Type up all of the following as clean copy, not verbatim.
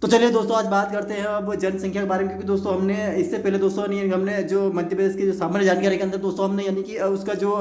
तो चलिए दोस्तों, आज बात करते हैं अब जनसंख्या के बारे में। क्योंकि दोस्तों हमने इससे पहले दोस्तों नहीं, हमने जो मध्य प्रदेश की जो सामान्य जानकारी के अंदर दोस्तों हमने यानी कि उसका जो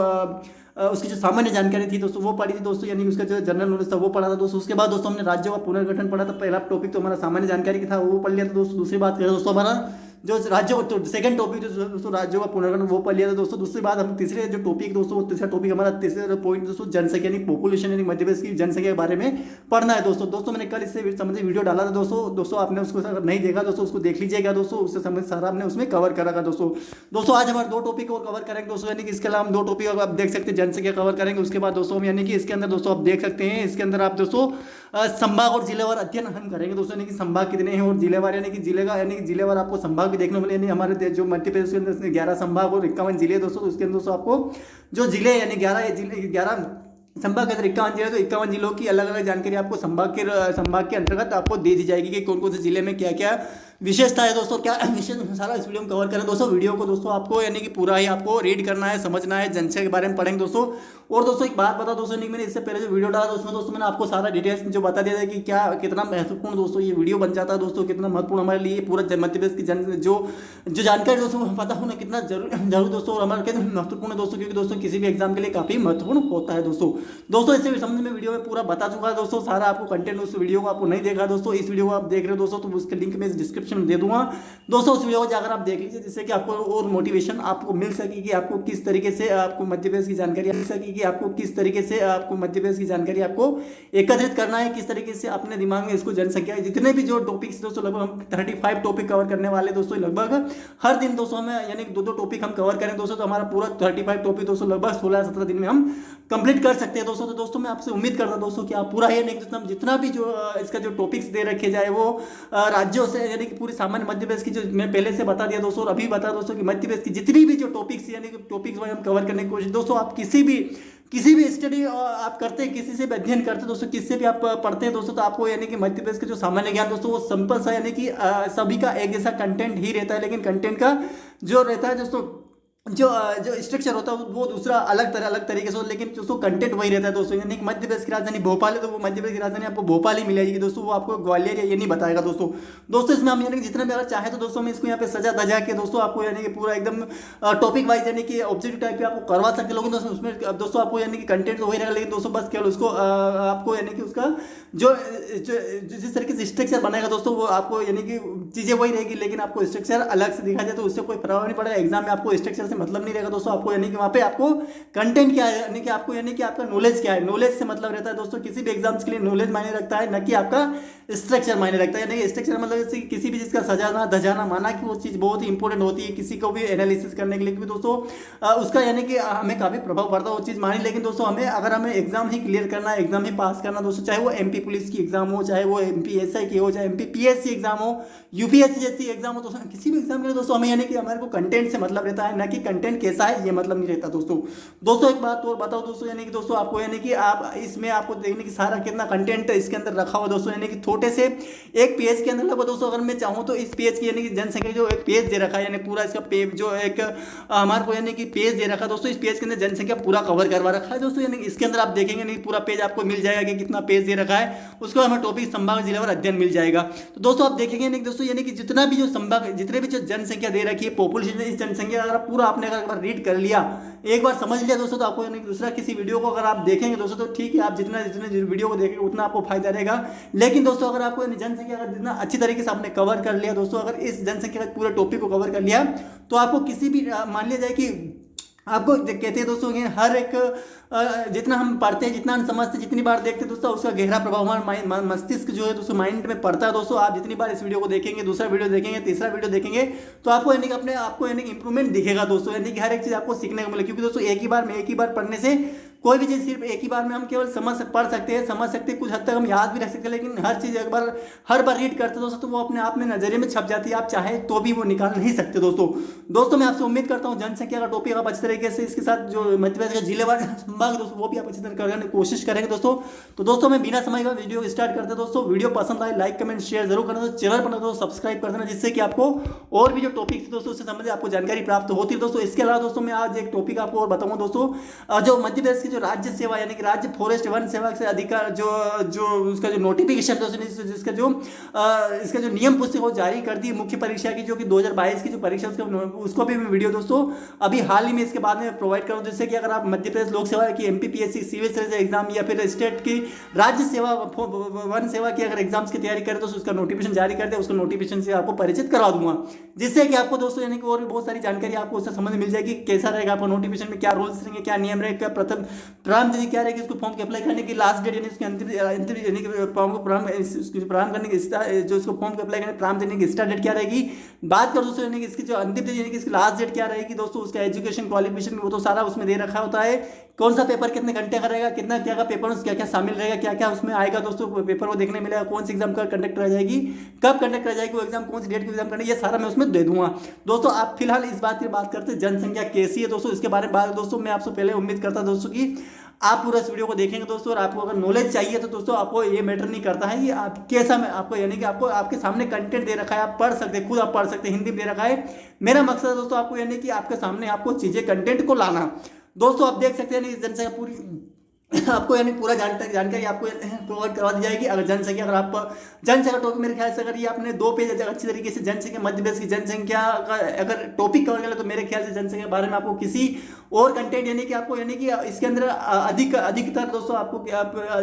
उसकी जो सामान्य जानकारी थी दोस्तों वो पढ़ी थी दोस्तों, यानी कि उसका जो जनरल नॉलेज था वो पढ़ा था दोस्तों। उसके बाद दोस्तों हमने राज्यों का पुनर्गठन पढ़ा था। पहला टॉपिक तो हमारा सामान्य जानकारी का था, वो पढ़ लिया था दोस्तों। दूसरी बात करें दोस्तों, हमारा जो राज्यों तो सेकंड टॉपिक जो दोस्तों राज्यों का पुनर्गठन वो पढ़ लिया था दोस्तों। दूसरी बात हम तीसरे जो टॉपिक दोस्तों, वो तीसरा टॉपिक हमारा तीसरा पॉइंट दोस्तों जनसंख्या यानी पॉपुलेशन यानी मध्य प्रदेश की जनसंख्या के बारे में पढ़ना है दोस्तों। दोस्तों मैंने कल इससे संबंधित वीडियो डाला था दोस्तों। दोस्तों आपने उसको अगर नहीं देखा दोस्तों, उसको देख लीजिएगा दोस्तों। उससे संबंधित सारा हमने उसमें कवर करा था दोस्तों। दोस्तों आज हमारे दो टॉपिक और कवर करेंगे दोस्तों, यानी कि इसके अलावा हम दो टॉपिक आप देख सकते हैं, जनसंख्या कवर करेंगे। उसके बाद दोस्तों हम यानी कि इसके अंदर दोस्तों आप देख सकते हैं, इसके अंदर आप दोस्तों संभाग और जिलेवार अध्ययन हम करेंगे दोस्तों, यानी कि संभाग कितने हैं और जिलेवार यानी कि जिले का यानी कि जिलेवार आपको संभाग भी देखने मिले। यानी हमारे जो मध्य प्रदेश के अंदर 11 संभाग और 51 जिले दोस्तों, तो उसके अंदर दोस्तों आपको जो जिले यानी 11 संभाग के अंदर 51 जिले, तो 51 जिलों की अलग अलग जानकारी आपको संभाग के अंतर्गत आपको दे दी जाएगी कि कौन कौन से जिले में क्या क्या विशेषता है दोस्तों, क्या विशेष सारा इस वीडियो में कवर करें दोस्तों। वीडियो को दोस्तों आपको यानी कि पूरा ही आपको रीड करना है, समझना है, जनसंख्या के बारे में पढ़ेंगे दोस्तों। और दोस्तों एक बात बता दोस्तों, नहीं मैंने इससे पहले जो वीडियो डाला दोस्तों मैंने आपको सारा डिटेल्स जो बता दिया था कि क्या कितना महत्वपूर्ण दोस्तों ये वीडियो बन जाता है दोस्तों, कितना महत्वपूर्ण हमारे लिए पूरा मध्य प्रदेश की जो जानकारी दोस्तों पता होना कितना जरूर दोस्तों, और हमारे लिए महत्वपूर्ण है दोस्तों, क्योंकि दोस्तों किसी भी एग्जाम के लिए काफी महत्वपूर्ण होता है दोस्तों। दोस्तों इससे समझ में वीडियो में पूरा बता चुका है दोस्तों, सारा आपको कंटेंट उस वीडियो को आपको नहीं देखा दोस्तों, इस वीडियो को आप देख रहे हो दोस्तों, तो उसके लिंक में डिस्क्रिप्शन में दे दूंगा दोस्तों। उस वीडियो को जाकर आप देख लीजिए, जिससे कि आपको और मोटिवेशन आपको मिल सके कि आपको किस तरीके से आपको मध्य प्रदेश की जानकारी मिल सके कि आपको किस तरीके से आपको मध्य प्रदेश की जानकारी आपको एकत्रित करना है, किस तरीके से अपने दिमाग में इसको जनसंख्या जितने भी जो टॉपिक्स दोस्तों, लगभग हम 35 टॉपिक कवर करने वाले दोस्तों, लगभग हर दिन दोस्तों हमें यानी दो टॉपिक हम कवर करें दोस्तों, तो हमारा पूरा 35 टॉपिक दोस्तों लगभग 16-17 दिन में हम कंप्लीट कर सकते हैं दोस्तों। तो दोस्तों मैं आपसे उम्मीद करता हूं दोस्तों कि आप पूरा ही जितना भी जो इसका जो टॉपिक्स दे रखे जाए वो राज्यों से यानी कि पूरी सामान्य मध्य प्रदेश की जो मैं पहले से बता दिया दोस्तों, और अभी बता दोस्तों कि मध्य प्रदेश की जितनी भी जो टॉपिक्स यानी कि टॉपिक्स हम कवर करने की कोशिश दोस्तों, आप किसी भी स्टडी आप करते हैं, किसी से भी अध्ययन करते हैं दोस्तों, किससे भी आप पढ़ते हैं दोस्तों, तो आपको यानी कि मध्य प्रदेश के जो सामान्य ज्ञान दोस्तों वो सिंपल सा यानी कि सभी का एक जैसा कंटेंट ही रहता है, लेकिन कंटेंट का जो रहता है दोस्तों, जो स्ट्रक्चर होता है वो दूसरा अलग तरीके से, लेकिन दोस्तों कंटेंट वही रहता है दोस्तों। यानी कि मध्य प्रदेश की राजधानी भोपाल है, तो वो मध्य प्रदेश की राजधानी आपको भोपाल ही मिलेगी दोस्तों, वो आपको ग्वालियर या ये नहीं बताएगा दोस्तों। इसमें हम यानी कि जितना भी अगर चाहे तो दोस्तों हम इसको यहाँ पे सजा धजा के दोस्तों आपको यानी कि पूरा एकदम टॉपिक वाइज यानी कि ऑब्जेक्टिव टाइप पे आपको करवा सकते लोग दोस्तों। उसमें दोस्तों आपको यानी कि कंटेंट तो वही रहेगा, लेकिन दोस्तों बस केवल उसको आपको यानी कि उसका जो जिस तरीके से स्ट्रक्चर बनाएगा दोस्तों, वो आपको यानी कि चीज़ें वही रहेगी, लेकिन आपको स्ट्रक्चर अलग से दिखा जाए तो उससे कोई प्रभाव नहीं पड़ेगा। एग्जाम में आपको स्ट्रक्चर से मतलब नहीं रहेगा दोस्तों, आपको यानी कि वहाँ पे आपको कंटेंट क्या है, यानी कि आपको यानी कि आपका नॉलेज क्या है, नॉलेज से मतलब रहता है दोस्तों। किसी भी एग्जाम्स के लिए नॉलेज मायने रखता है, न कि आपका स्ट्रक्चर मायने रखता है। यानी कि स्ट्रक्चर मतलब जैसे किसी भी चीज़ का सजाना धजाना, माना कि वो चीज़ बहुत ही इंपॉर्टेंट होती है किसी को भी एनालिसिस करने के लिए, क्योंकि दोस्तों उसका यानी कि हमें काफ़ी प्रभाव पड़ता है वो चीज़ मानी। लेकिन दोस्तों अगर हमें एग्जाम ही क्लियर करना है, एग्जाम ही पास करना दोस्तों, चाहे वो MP पुलिस की एग्जाम हो, चाहे वो MP SI की हो, चाहे MP PSC एग्जाम हो, UPSC जैसी एग्जाम हो, दोस्तों किसी भी एग्जाम के लिए दोस्तों हमें यानी कि हमारे को कंटेंट से मतलब रहता है, ना कि कंटेंट कैसा है ये मतलब नहीं रहता दोस्तों। एक बात और बताओ दोस्तों, यानी कि दोस्तों आपको यानी कि आप इसमें आपको देखने की सारा कितना कंटेंट इसके अंदर रखा हुआ दोस्तों, यानी कि छोटे से एक पेज के अंदर लगभग दोस्तों, अगर मैं चाहूँ तो इस पेज की यानी कि जनसंख्या जो एक पेज दे रखा है, यानी पूरा इसका पेज जो एक हमारे को यानी कि पेज दे रखा है दोस्तों, इस पेज के अंदर जनसंख्या पूरा कवर करवा रखा है दोस्तों। यानी इसके अंदर आप देखेंगे नहीं, पूरा पेज आपको मिल जाएगा कि कितना पेज दे रखा है, उसको हमें टॉपिक संभाग जिलेवार अध्ययन मिल जाएगा। तो दोस्तों आप देखेंगे नहीं दोस्तों, यानी कि जितना भी जो संभाग जितने भी जो जनसंख्या दे रखी है पॉपुलेशन, इस जनसंख्या अगर पूरा आपने अगर एक बार रीड कर लिया, एक बार समझ लिया दोस्तों, तो आपको यानी दूसरा किसी वीडियो को अगर आप देखेंगे दोस्तों, तो ठीक है, आप जितने वीडियो को देखेंगे उतना आपको फायदा रहेगा। लेकिन दोस्तों अगर आपको जनसंख्या अगर जितना अच्छी तरीके से आपने कवर कर लिया दोस्तों, अगर इस जनसंख्या का पूरे टॉपिक को कवर कर लिया, तो आपको किसी भी मान लिया जाए कि आपको कहते हैं दोस्तों कि हर एक जितना हम पढ़ते हैं, जितना हम समझते हैं, जितनी बार देखते हैं दोस्तों, उसका गहरा प्रभाव हमारे मस्तिष्क जो है दोस्तों माइंड में पड़ता है दोस्तों। आप जितनी बार इस वीडियो को देखेंगे, दूसरा वीडियो देखेंगे, तीसरा वीडियो देखेंगे, तो आपको यानी कि अपने आपको यानी कि इंप्रूवमेंट दिखेगा दोस्तों, यानी कि हर एक चीज़ आपको सीखने को मिले। क्योंकि दोस्तों एक ही बार पढ़ने से कोई भी चीज़ सिर्फ एक ही बार में हम केवल पढ़ सकते हैं, समझ सकते हैं, कुछ हद तक हम याद भी रख सकते हैं, लेकिन हर चीज़ हर बार रीड करते दोस्तों, तो वो अपने आप में नजरिए में छप जाती है, आप चाहे तो भी वो निकाल नहीं सकते दोस्तों मैं आपसे उम्मीद करता हूँ जनसंख्या का टॉपिक आप अच्छी तरीके से इसके साथ जो मध्य प्रदेश का जिलेवार संभाग दोस्तों वो भी आप अच्छी तरह करने की कोशिश करेंगे दोस्तों। तो दोस्तों मैं बिना समय का वीडियो स्टार्ट करते हैं दोस्तों। वीडियो पसंद आए लाइक कमेंट शेयर जरूर करना, तो चैनल पर दोस्तों सब्सक्राइब कर देना, जिससे कि आपको और भी जो टॉपिक दोस्तों उससे संबंधित आपको जानकारी प्राप्त होती है दोस्तों। इसके अलावा दोस्तों मैं आज एक टॉपिक आपको और बताऊंगा दोस्तों, जो मध्य प्रदेश की जो राज्य सेवा यानी कि राज्य फॉरेस्ट वन सेवा से अधिकार जो जो उसका जो नोटिफिकेशन जिसका जो इसका जो नियम पुस्तिका वो जारी कर दी मुख्य परीक्षा की, जो कि 2022 की जो परीक्षा उसको भी मैं वीडियो दोस्तों अभी हाल ही में इसके बाद में प्रोवाइड करूँ, जिससे कि अगर आप मध्य प्रदेश लोक सेवा की MPPSC सिविल सर्विस एग्जाम या फिर स्टेट की राज्य सेवा वन सेवा की अगर एग्जाम्स की तैयारी करें तो उसका नोटिफिकेशन जारी कर दे, उसका नोटिफिकेशन से आपको परिचित करवा दूंगा, जिससे कि आपको दोस्तों यानी कि और भी बहुत सारी जानकारी आपको उससे समझ मिल जाएगी कैसा रहेगा आपका नोटिफिकेशन में क्या रूल्स रहेंगे, क्या नियम रहेगा, प्रथम प्रारंभ तिथि क्या रहेगी, उसको फॉर्म के अप्लाई करने की लास्ट डेट यानी उसकी अंतिम यानी कि फॉर्म को प्रारंभ करने की जो इसको फॉर्म को अप्लाई करने प्रारंभ देने की स्टार्ट डेट क्या रहेगी। बात करो दोस्तों यानी कि इसकी जो अंतिम तिथि यानी कि इसकी लास्ट डेट क्या रहेगी दोस्तों, उसका एजुकेशन क्वालिफिकेशन वो तो सारा उसमें दे रखा होता है, कौन सा पेपर कितने घंटे का रहेगा, कितना क्या का पेपर क्या क्या शामिल रहेगा, क्या क्या उसमें आएगा दोस्तों पेपर वो देखने मिलेगा, कौन सी एग्जाम कब कंडक्ट कराई जाएगी, कब कंडक्ट कराई जाएगी वो एग्जाम, कौन सी डेट की एग्जाम करनी है, ये सारा मैं उसमें दे दूंगा दोस्तों। आप फिलहाल इस बात की बात करते हैं जनसंख्या कैसी है दोस्तों, इसके बारे में बात दोस्तों मैं आपसे पहले उम्मीद करता दोस्तों कि आप पूरा इस वीडियो को देखेंगे दोस्तों, और आपको अगर नॉलेज चाहिए तो दोस्तों आपको ये मैटर नहीं करता है ये आप कैसा मैं आपको यानी कि आपको आपके सामने कंटेंट दे रखा है, आप पढ़ सकते हैं, खुद आप पढ़ सकते हैं, हिंदी में दे रखा है। मेरा मकसद है दोस्तों आपको यानी कि आपके सामने आपको चीजें कंटेंट को लाना दोस्तों। आप देख सकते हैं जनसंख्या पूरी आपको यानी पूरा जानकारी आपको प्रोवाइड करवा दी जाएगी। अगर जनसंख्या अगर आप जनसंख्या टॉपिक मेरे ख्याल से अगर ये आपने 2 पेज अच्छी तरीके से जनसंख्या मध्य प्रदेश की जनसंख्या का अगर टॉपिक कवर कर ले तो मेरे ख्याल से जनसंख्या के बारे में आपको किसी और कंटेंट यानी कि इसके अंदर अधिकतर दोस्तों आपको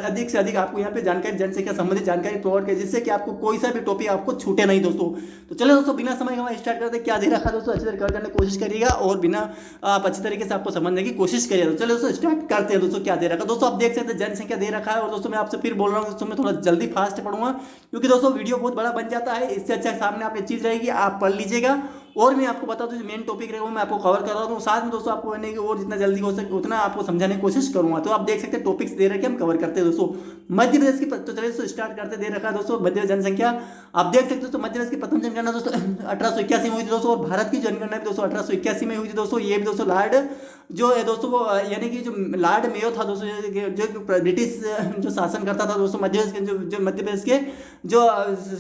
अधिक से अधिक आपको यहाँ पे जानकारी जनसंख्या संबंधित जानकारी प्रोवाइड करें, जिससे कि आपको कोई सा भी टॉपिक आपको छूटे नहीं दोस्तों। तो चलो दोस्तों बिना समय गंवाए स्टार्ट करते क्या दे रखा है दोस्तों, अच्छी तरह कवर करने की कोशिश करिएगा और बिना आप अच्छी तरीके से आपको समझने की कोशिश करिएगा। तो चलो दोस्तों स्टार्ट करते हैं दोस्तों क्या दे रखा है दोस्तों। आप देख सकते हैं जनसंख्या दे रखा है, और दोस्तों मैं आपसे फिर बोल रहा हूँ दोस्तों मैं थोड़ा जल्दी फास्ट पढ़ूंगा क्योंकि दोस्तों वीडियो बहुत बड़ा बन जाता है, इससे अच्छा सामने आप एक चीज रहेगी आप पढ़ लीजिएगा और मैं आपको बता दूं जो मेन टॉपिक रहेगा वो मैं आपको कवर कर रहा हूँ, साथ में दोस्तों आपको यानी कि और जितना जल्दी हो सके उतना आपको समझाने की कोशिश करूंगा। तो आप देख सकते हैं टॉपिक्स दे रखे हम कवर करते हैं दोस्तों। मध्य प्रदेश की तो चलिए दोस्तों स्टार्ट करते दे रखा है दोस्तों मध्य प्रदेश जनसंख्या। आप देख सकते हो दोस्तों मध्य प्रदेश की प्रथम जनगणना दोस्तों 1881 में हुई थी दोस्तों, और भारत की जनगणना भी दोस्तों 1881 में हुई थी दोस्तों। ये भी दोस्तों लॉर्ड जो है दोस्तों वो यानी कि जो लॉर्ड मेयो था दोस्तों जो ब्रिटिश जो शासन करता था दोस्तों मध्य प्रदेश के जो मध्य प्रदेश के जो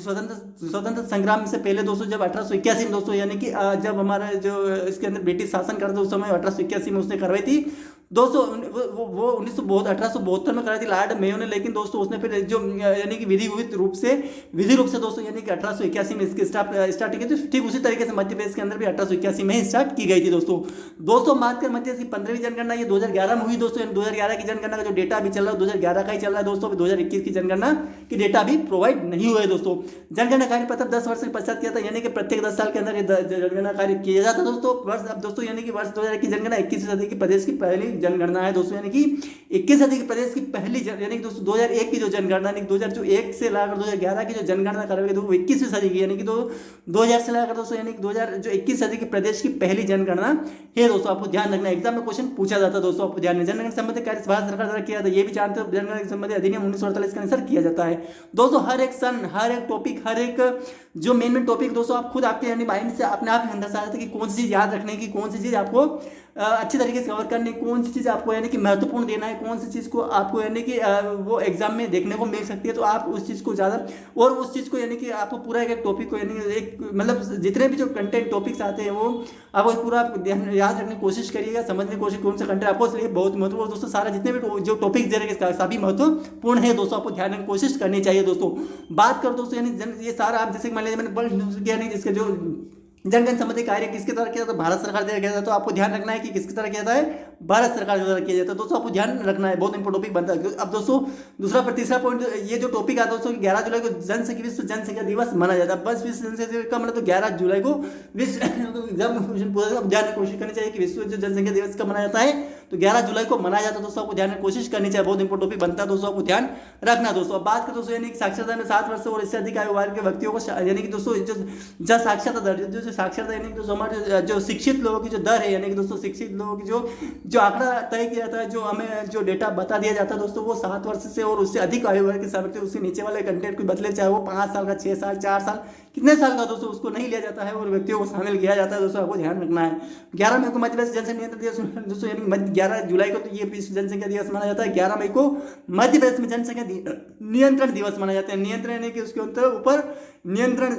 स्वतंत्र संग्राम से पहले दोस्तों जब 1881 में दोस्तों यानी कि जब हमारा जो इसके अंदर ब्रिटिश शासन करते उस समय 1881 में उसने करवाई थी दोस्तों। वो 1872 में कराई थी लॉर्ड मेयो ने, लेकिन दोस्तों उसने फिर जो यानी कि विधि रूप से दोस्तों यानी कि 1881 में इसकी स्टार्ट की थी। ठीक उसी तरीके से मध्य प्रदेश के अंदर भी 1881 में ही स्टार्ट की गई थी दोस्तों। बात कर मध्य प्रदेश की 15वीं जनगणना ये 2011 में हुई दोस्तों। 2011 की जनगणना का जो डेटा अभी चल रहा है 2011 का ही चल रहा है दोस्तों, 2021 की जनगणना की डेटा अभी प्रोवाइड नहीं हुआ है दोस्तों। जनगणना कार्य पत्र 10 वर्ष के पश्चात किया था, यानी कि प्रत्येक 10 साल के अंदर जनगणना कार्य किया जाता है दोस्तों। वर्ष अब दोस्तों यानी कि वर्ष 2001 की जनगणना 21वीं सदी की प्रदेश की पहली जनगणना है दोस्तों, यानी कि 21 सदी के प्रदेश की पहली यानी कि दोस्तों 2001 की जो जनगणना 2001 से लाकर 2011 की जो जनगणना करवाई गई वो 21वीं सदी की यानी कि 2000 से लाकर दोस्तों यानी कि 2000 जो 21 सदी के प्रदेश की पहली जनगणना है दोस्तों। आपको ध्यान रखना एग्जाम में क्वेश्चन पूछा जाता है दोस्तों, आपको ध्यान में जनगणना संबंधी कार्य भारत सरकार द्वारा किया जाता है। ये भी जानते हो जनगणना संबंधी अधिनियम 1948 का अनुसार किया जाता है दोस्तों। हर एक सन हर एक टॉपिक हर एक जो मेन टॉपिक दोस्तों आप खुद आपके यानी माइंड से अपने आप अंदर से आ जाता है कि कौन सी चीज याद रखने की, कौन सी चीज आपको अच्छी तरीके से कवर करनी, कौन सी चीज़ आपको यानी कि महत्वपूर्ण देना है, कौन सी चीज़ को आपको यानी कि वो एग्जाम में देखने को मिल सकती है। तो आप उस चीज़ को ज़्यादा और उस चीज़ को यानी कि आपको पूरा एक टॉपिक को यानी एक मतलब जितने भी जो कंटेंट टॉपिक्स आते हैं वो आपको पूरा याद रखने की कोशिश करिएगा, समझने की कोशिश कौन सा कंटेंट आपको इसलिए बहुत महत्वपूर्ण दोस्तों। सारा जितने भी जो टॉपिक्स दे रहे हैं सभी महत्वपूर्ण है दोस्तों, आपको ध्यान रखने की कोशिश करनी चाहिए दोस्तों। बात कर दोस्तों यानी ये सारा आप जैसे मान लीजिए मैंने बल किया नहीं जिसके जो जनगणना संबंधी कार्य किसके द्वारा किया जाता है, भारत सरकार द्वारा किया जाता है। तो आपको ध्यान रखना है कि किसके द्वारा किया जाता है, भारत सरकार द्वारा किया जाता है दोस्तों। आपको ध्यान रखना है, बहुत इंपॉर्टेंट टॉपिक बनता है। अब दोस्तों दूसरा पर तीसरा पॉइंट ये जो टॉपिक आता है दोस्तों 11 जुलाई को विश्व जनसंख्या दिवस मनाया जाता है। बस विश्व जनसंख्या का मतलब तो 11 जुलाई को विश्व ध्यान कोशिश करनी चाहिए कि विश्व जो जनसंख्या दिवस का मनाया जाता है तो 11 जुलाई को मनाया जाता है दोस्तों। आपको ध्यान में कोशिश करनी चाहिए, बहुत इंपॉर्टेंट टॉपिक बनता है दोस्तों, आपको ध्यान रखना दोस्तों। अब बात करें दोस्तों यानी कि साक्षरता में 7 वर्ष और इससे अधिक आयु वर्ग के व्यक्तियों को यानी कि दोस्तों जो साक्षरता दर जो साक्षरता यानी कि हमारे जो शिक्षित लोगों की जो दर है यानी कि दोस्तों शिक्षित लोगों की जो आंकड़ा तय किया जाता है, जो हमें जो डेटा बता दिया जाता है दोस्तों वो 7 वर्ष से और उससे अधिक आयु वर्ग के साथ उससे नीचे वाले कंटेंट को बदले, चाहे वो 5 साल का 6 साल 4 साल कितने साल का दोस्तों उसको नहीं लिया जाता है और व्यक्तियों को शामिल किया जाता है दोस्तों। आपको ध्यान रखना है 11 मई को मध्य प्रदेश जनसंख्या नियंत्रण दिवस दोस्तों यानी 11 जुलाई को तो ये विश्व जनसंख्या दिवस माना जाता है। 11 मई को मध्य प्रदेश में जनसंख्या नियंत्रण दिवस माना जाता है। नियंत्रण यानी कि उसके ऊपर नियंत्रण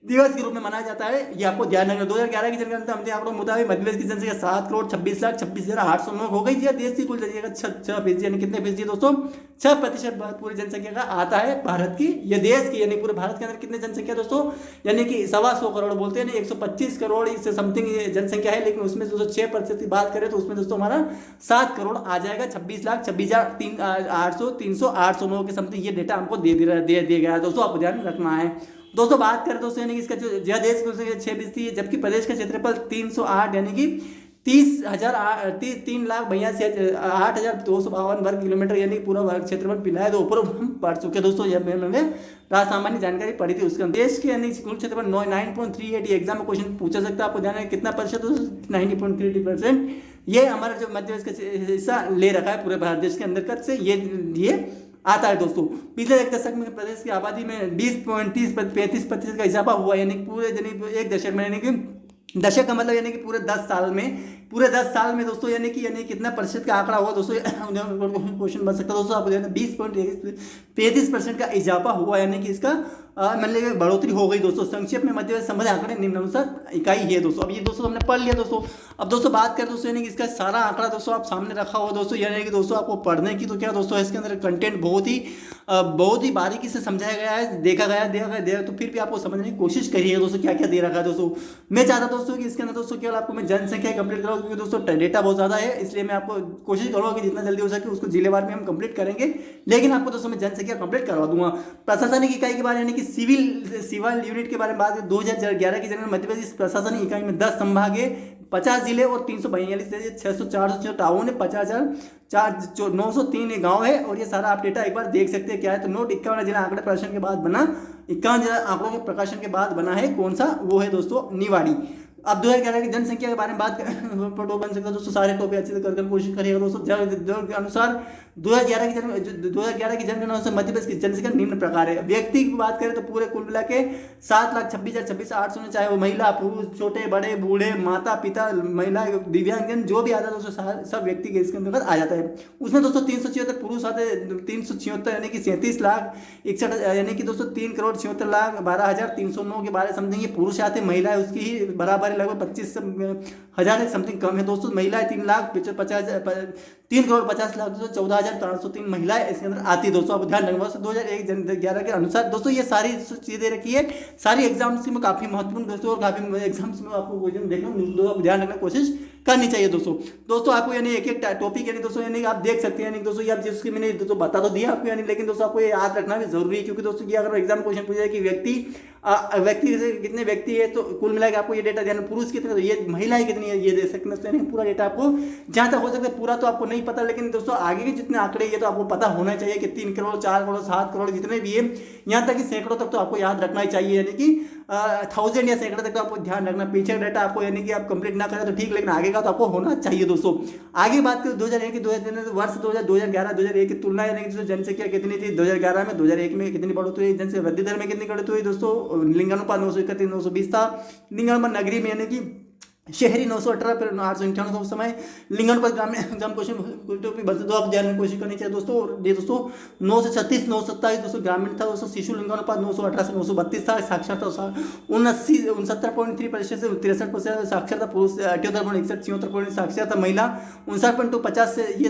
दिवस के रूप में मनाया जाता है, ये आपको ध्यान रखना। 2011 की जनगणना हमने आंकड़ों के मुताबिक मध्य प्रदेश की जनसंख्या 7,26,26,809 हो गई थी। देश की कुल जनसंख्या का 6% यानी कितने फीसदी दोस्तों, 6% पूरी जनसंख्या का आता है भारत की। ये देश की यानी पूरे भारत के अंदर कितने जनसंख्या दोस्तों, यानी कि 125 करोड़ बोलते हैं, 125 करोड़ इससे समथिंग जनसंख्या है, लेकिन उसमें दोस्तों 6% की बात करें तो उसमें दोस्तों हमारा 7 करोड़ आ जाएगा। 26,26,809 के समथिंग ये डेटा हमको दे दिया गया है दोस्तों, आपको ध्यान रखना है। दोस्तों बात करें दोस्तों यानी कि इसका जो देश की 6% है, जबकि प्रदेश का क्षेत्रफल 308 यानी कि 3,82,8,252 वर्ग किलोमीटर यानी पूरा वर्ग क्षेत्रफल पिला है। तो ऊपर हम पढ़ चुके दोस्तों, जब हमने सामान्य जानकारी पढ़ी थी उसका देश के यानी कुल क्षेत्रफल 9.38, एग्जाम में क्वेश्चन पूछा सकता है, आपको ध्यान है कितना प्रतिशत, 90.38%। ये हमारा जो मध्य प्रदेश का हिस्सा ले रखा है पूरे भारत देश के अंतर्गत से, ये आता है दोस्तों। पिछले एक दशक में प्रदेश की आबादी में 20.35% का इजाफा हुआ, यानी पूरे एक दशक में, यानी कि दशक का मतलब यानी कि पूरे 10 साल में दोस्तों, यानी कि कितना प्रतिशत का आंकड़ा हुआ दोस्तों, क्वेश्चन बन सकता है दोस्तों, आपको 20.35% का इजाफा हुआ, यानी कि इसका मतलब बढ़ोतरी हो गई दोस्तों। संक्षेप में मध्य प्रदेश संबंधित आंकड़े निम्नानुसार इकाई है दोस्तों। अब ये दोस्तों हमने पढ़ लिया दोस्तों। अब दोस्तों बात करें दोस्तों, यानी कि इसका सारा आंकड़ा दोस्तों आप सामने रखा हुआ दोस्तों, यानी कि दोस्तों आपको पढ़ने की तो क्या दोस्तों, इसके अंदर कंटेंट बहुत ही बारीकी से समझाया गया है, देखा गया तो फिर भी आपको समझने की कोशिश करिए दोस्तों क्या क्या दे रखा है दोस्तों। मैं चाहता दोस्तों कि इसके अंदर दोस्तों केवल आपको मैं जनसंख्या कंप्लीट कराऊँ, क्योंकि दोस्तों डेटा बहुत ज़्यादा है, इसलिए मैं आपको कोशिश करूँगा कि जितना जल्दी हो सके उसको जिलेवार में हम कंप्लीट करेंगे, लेकिन आपको दोस्तों मैं जनसंख्या कंप्लीट करवा दूंगा। प्रशासनिक इकाई के बारे में, यानी कि सिविल यूनिट के बारे में बात करें, 2011 की जनगणना मध्य प्रदेश प्रशासनिक इकाई में 10 संभागे, 50 जिले और 342 604 टाउन है, 50,903 गांव है, और ये सारा आप डेटा एक बार देख सकते हैं क्या है। तो नोट 51 जिला आंकड़े प्रकाशन के बाद बना, 51 जिला आंकड़ों के प्रकाशन के बाद बना है, कौन सा, वो है दोस्तों निवाड़ी। अब 2011 की जनसंख्या के बारे में बात करें, फोटो बन सकता है दोस्तों, सारे टॉपिक अच्छे से करके कोशिश करिएगा दोस्तों। के अनुसार 2011 की जनगणना से मध्य प्रदेश की जनसंख्या निम्न प्रकार है। व्यक्ति की बात करें तो पूरे कुल मिला के 7,26,26,800, चाहे वो महिला पुरुष, छोटे बड़े बूढ़े, माता पिता, महिला, दिव्यांगजन, जो भी आता है दोस्तों सब व्यक्ति के इसके अंतर्गत आ जाता है। उसमें दोस्तों 376 पुरुष आते हैं, 376 यानी कि 37,61,000 यानी कि दोस्तों 3,64,12,309 के बारे समथिंग ये पुरुष आते हैं। महिलाएं उसकी ही बराबर लगभग 25,000 समथिंग कम है दोस्तों। महिलाएं 3,50,14,403 महिलाएं इसके अंदर आती है दोस्तों, आप ध्यान रखना। 2011 के अनुसार दोस्तों ये सारी चीजें रखी है, सारी एग्जाम्स में काफी महत्वपूर्ण दोस्तों, और काफी एग्जाम्स में आपको क्वेश्चन देखना आप ध्यान रखना कोशिश करनी चाहिए दोस्तों आपको, यानी एक एक टॉपिक यानी दोस्तों यानी आप देख सकते हैं, यानी दोस्तों ये आप जिसकी मैंने दोस्तों बता तो दिया आपको, यानी लेकिन दोस्तों आपको ये याद रखना भी जरूरी है, क्योंकि दोस्तों ये अगर एग्जाम क्वेश्चन पूछा कि व्यक्ति से कितने व्यक्ति है तो कुल मिला के आपको ये डेटा देना, पुरुष कितने तो ये महिलाएं कितनी है ये दे सकते हैं, पूरा डेटा आपको जहां तक हो सकता है, पूरा तो आपको नहीं पता, लेकिन दोस्तों आगे के जितने आंकड़े ये तो आपको पता होना चाहिए कि 3 करोड़ 4 करोड़ 7 करोड़ जितने भी है, यहाँ तक कि सैकड़ों तक तो आपको याद रखना ही चाहिए, यानी कि 1000 या सैकड़ों तक तो आपको ध्यान रखना। पीछे डेटा आपको यानी कि आप कंप्लीट ना करें तो ठीक, लेकिन आगे का तो आपको होना चाहिए दोस्तों। आगे बात करें 2001 की 2011-2001 की तुलना, यानी कि जनसंख्या कितनी थी 2011 में, 2001 में कितनी बढ़ोतरी हुई, जनसंख्या वृद्धि दर में कितनी बढ़ोतरी हुई दोस्तों, लिंगानुपात 931 920 था, लिंगानुपात नगरी में यानी कि शहरी 918 फिर 898 उस समय, लिंगानुपात ग्रामीण एग्जाम क्वेश्चन तो आप ध्यान में कोशिश करनी चाहिए दोस्तों। ये दोस्तों 9 से 36 927 दोस्तों ग्रामीण था दोस्तों, शिशु लिंगानुपात 918 से 932 था, साक्षरता 69.3% से 63%, साक्षरता पुरुष 78.61 74% साक्षरता महिला 59.50 से ये,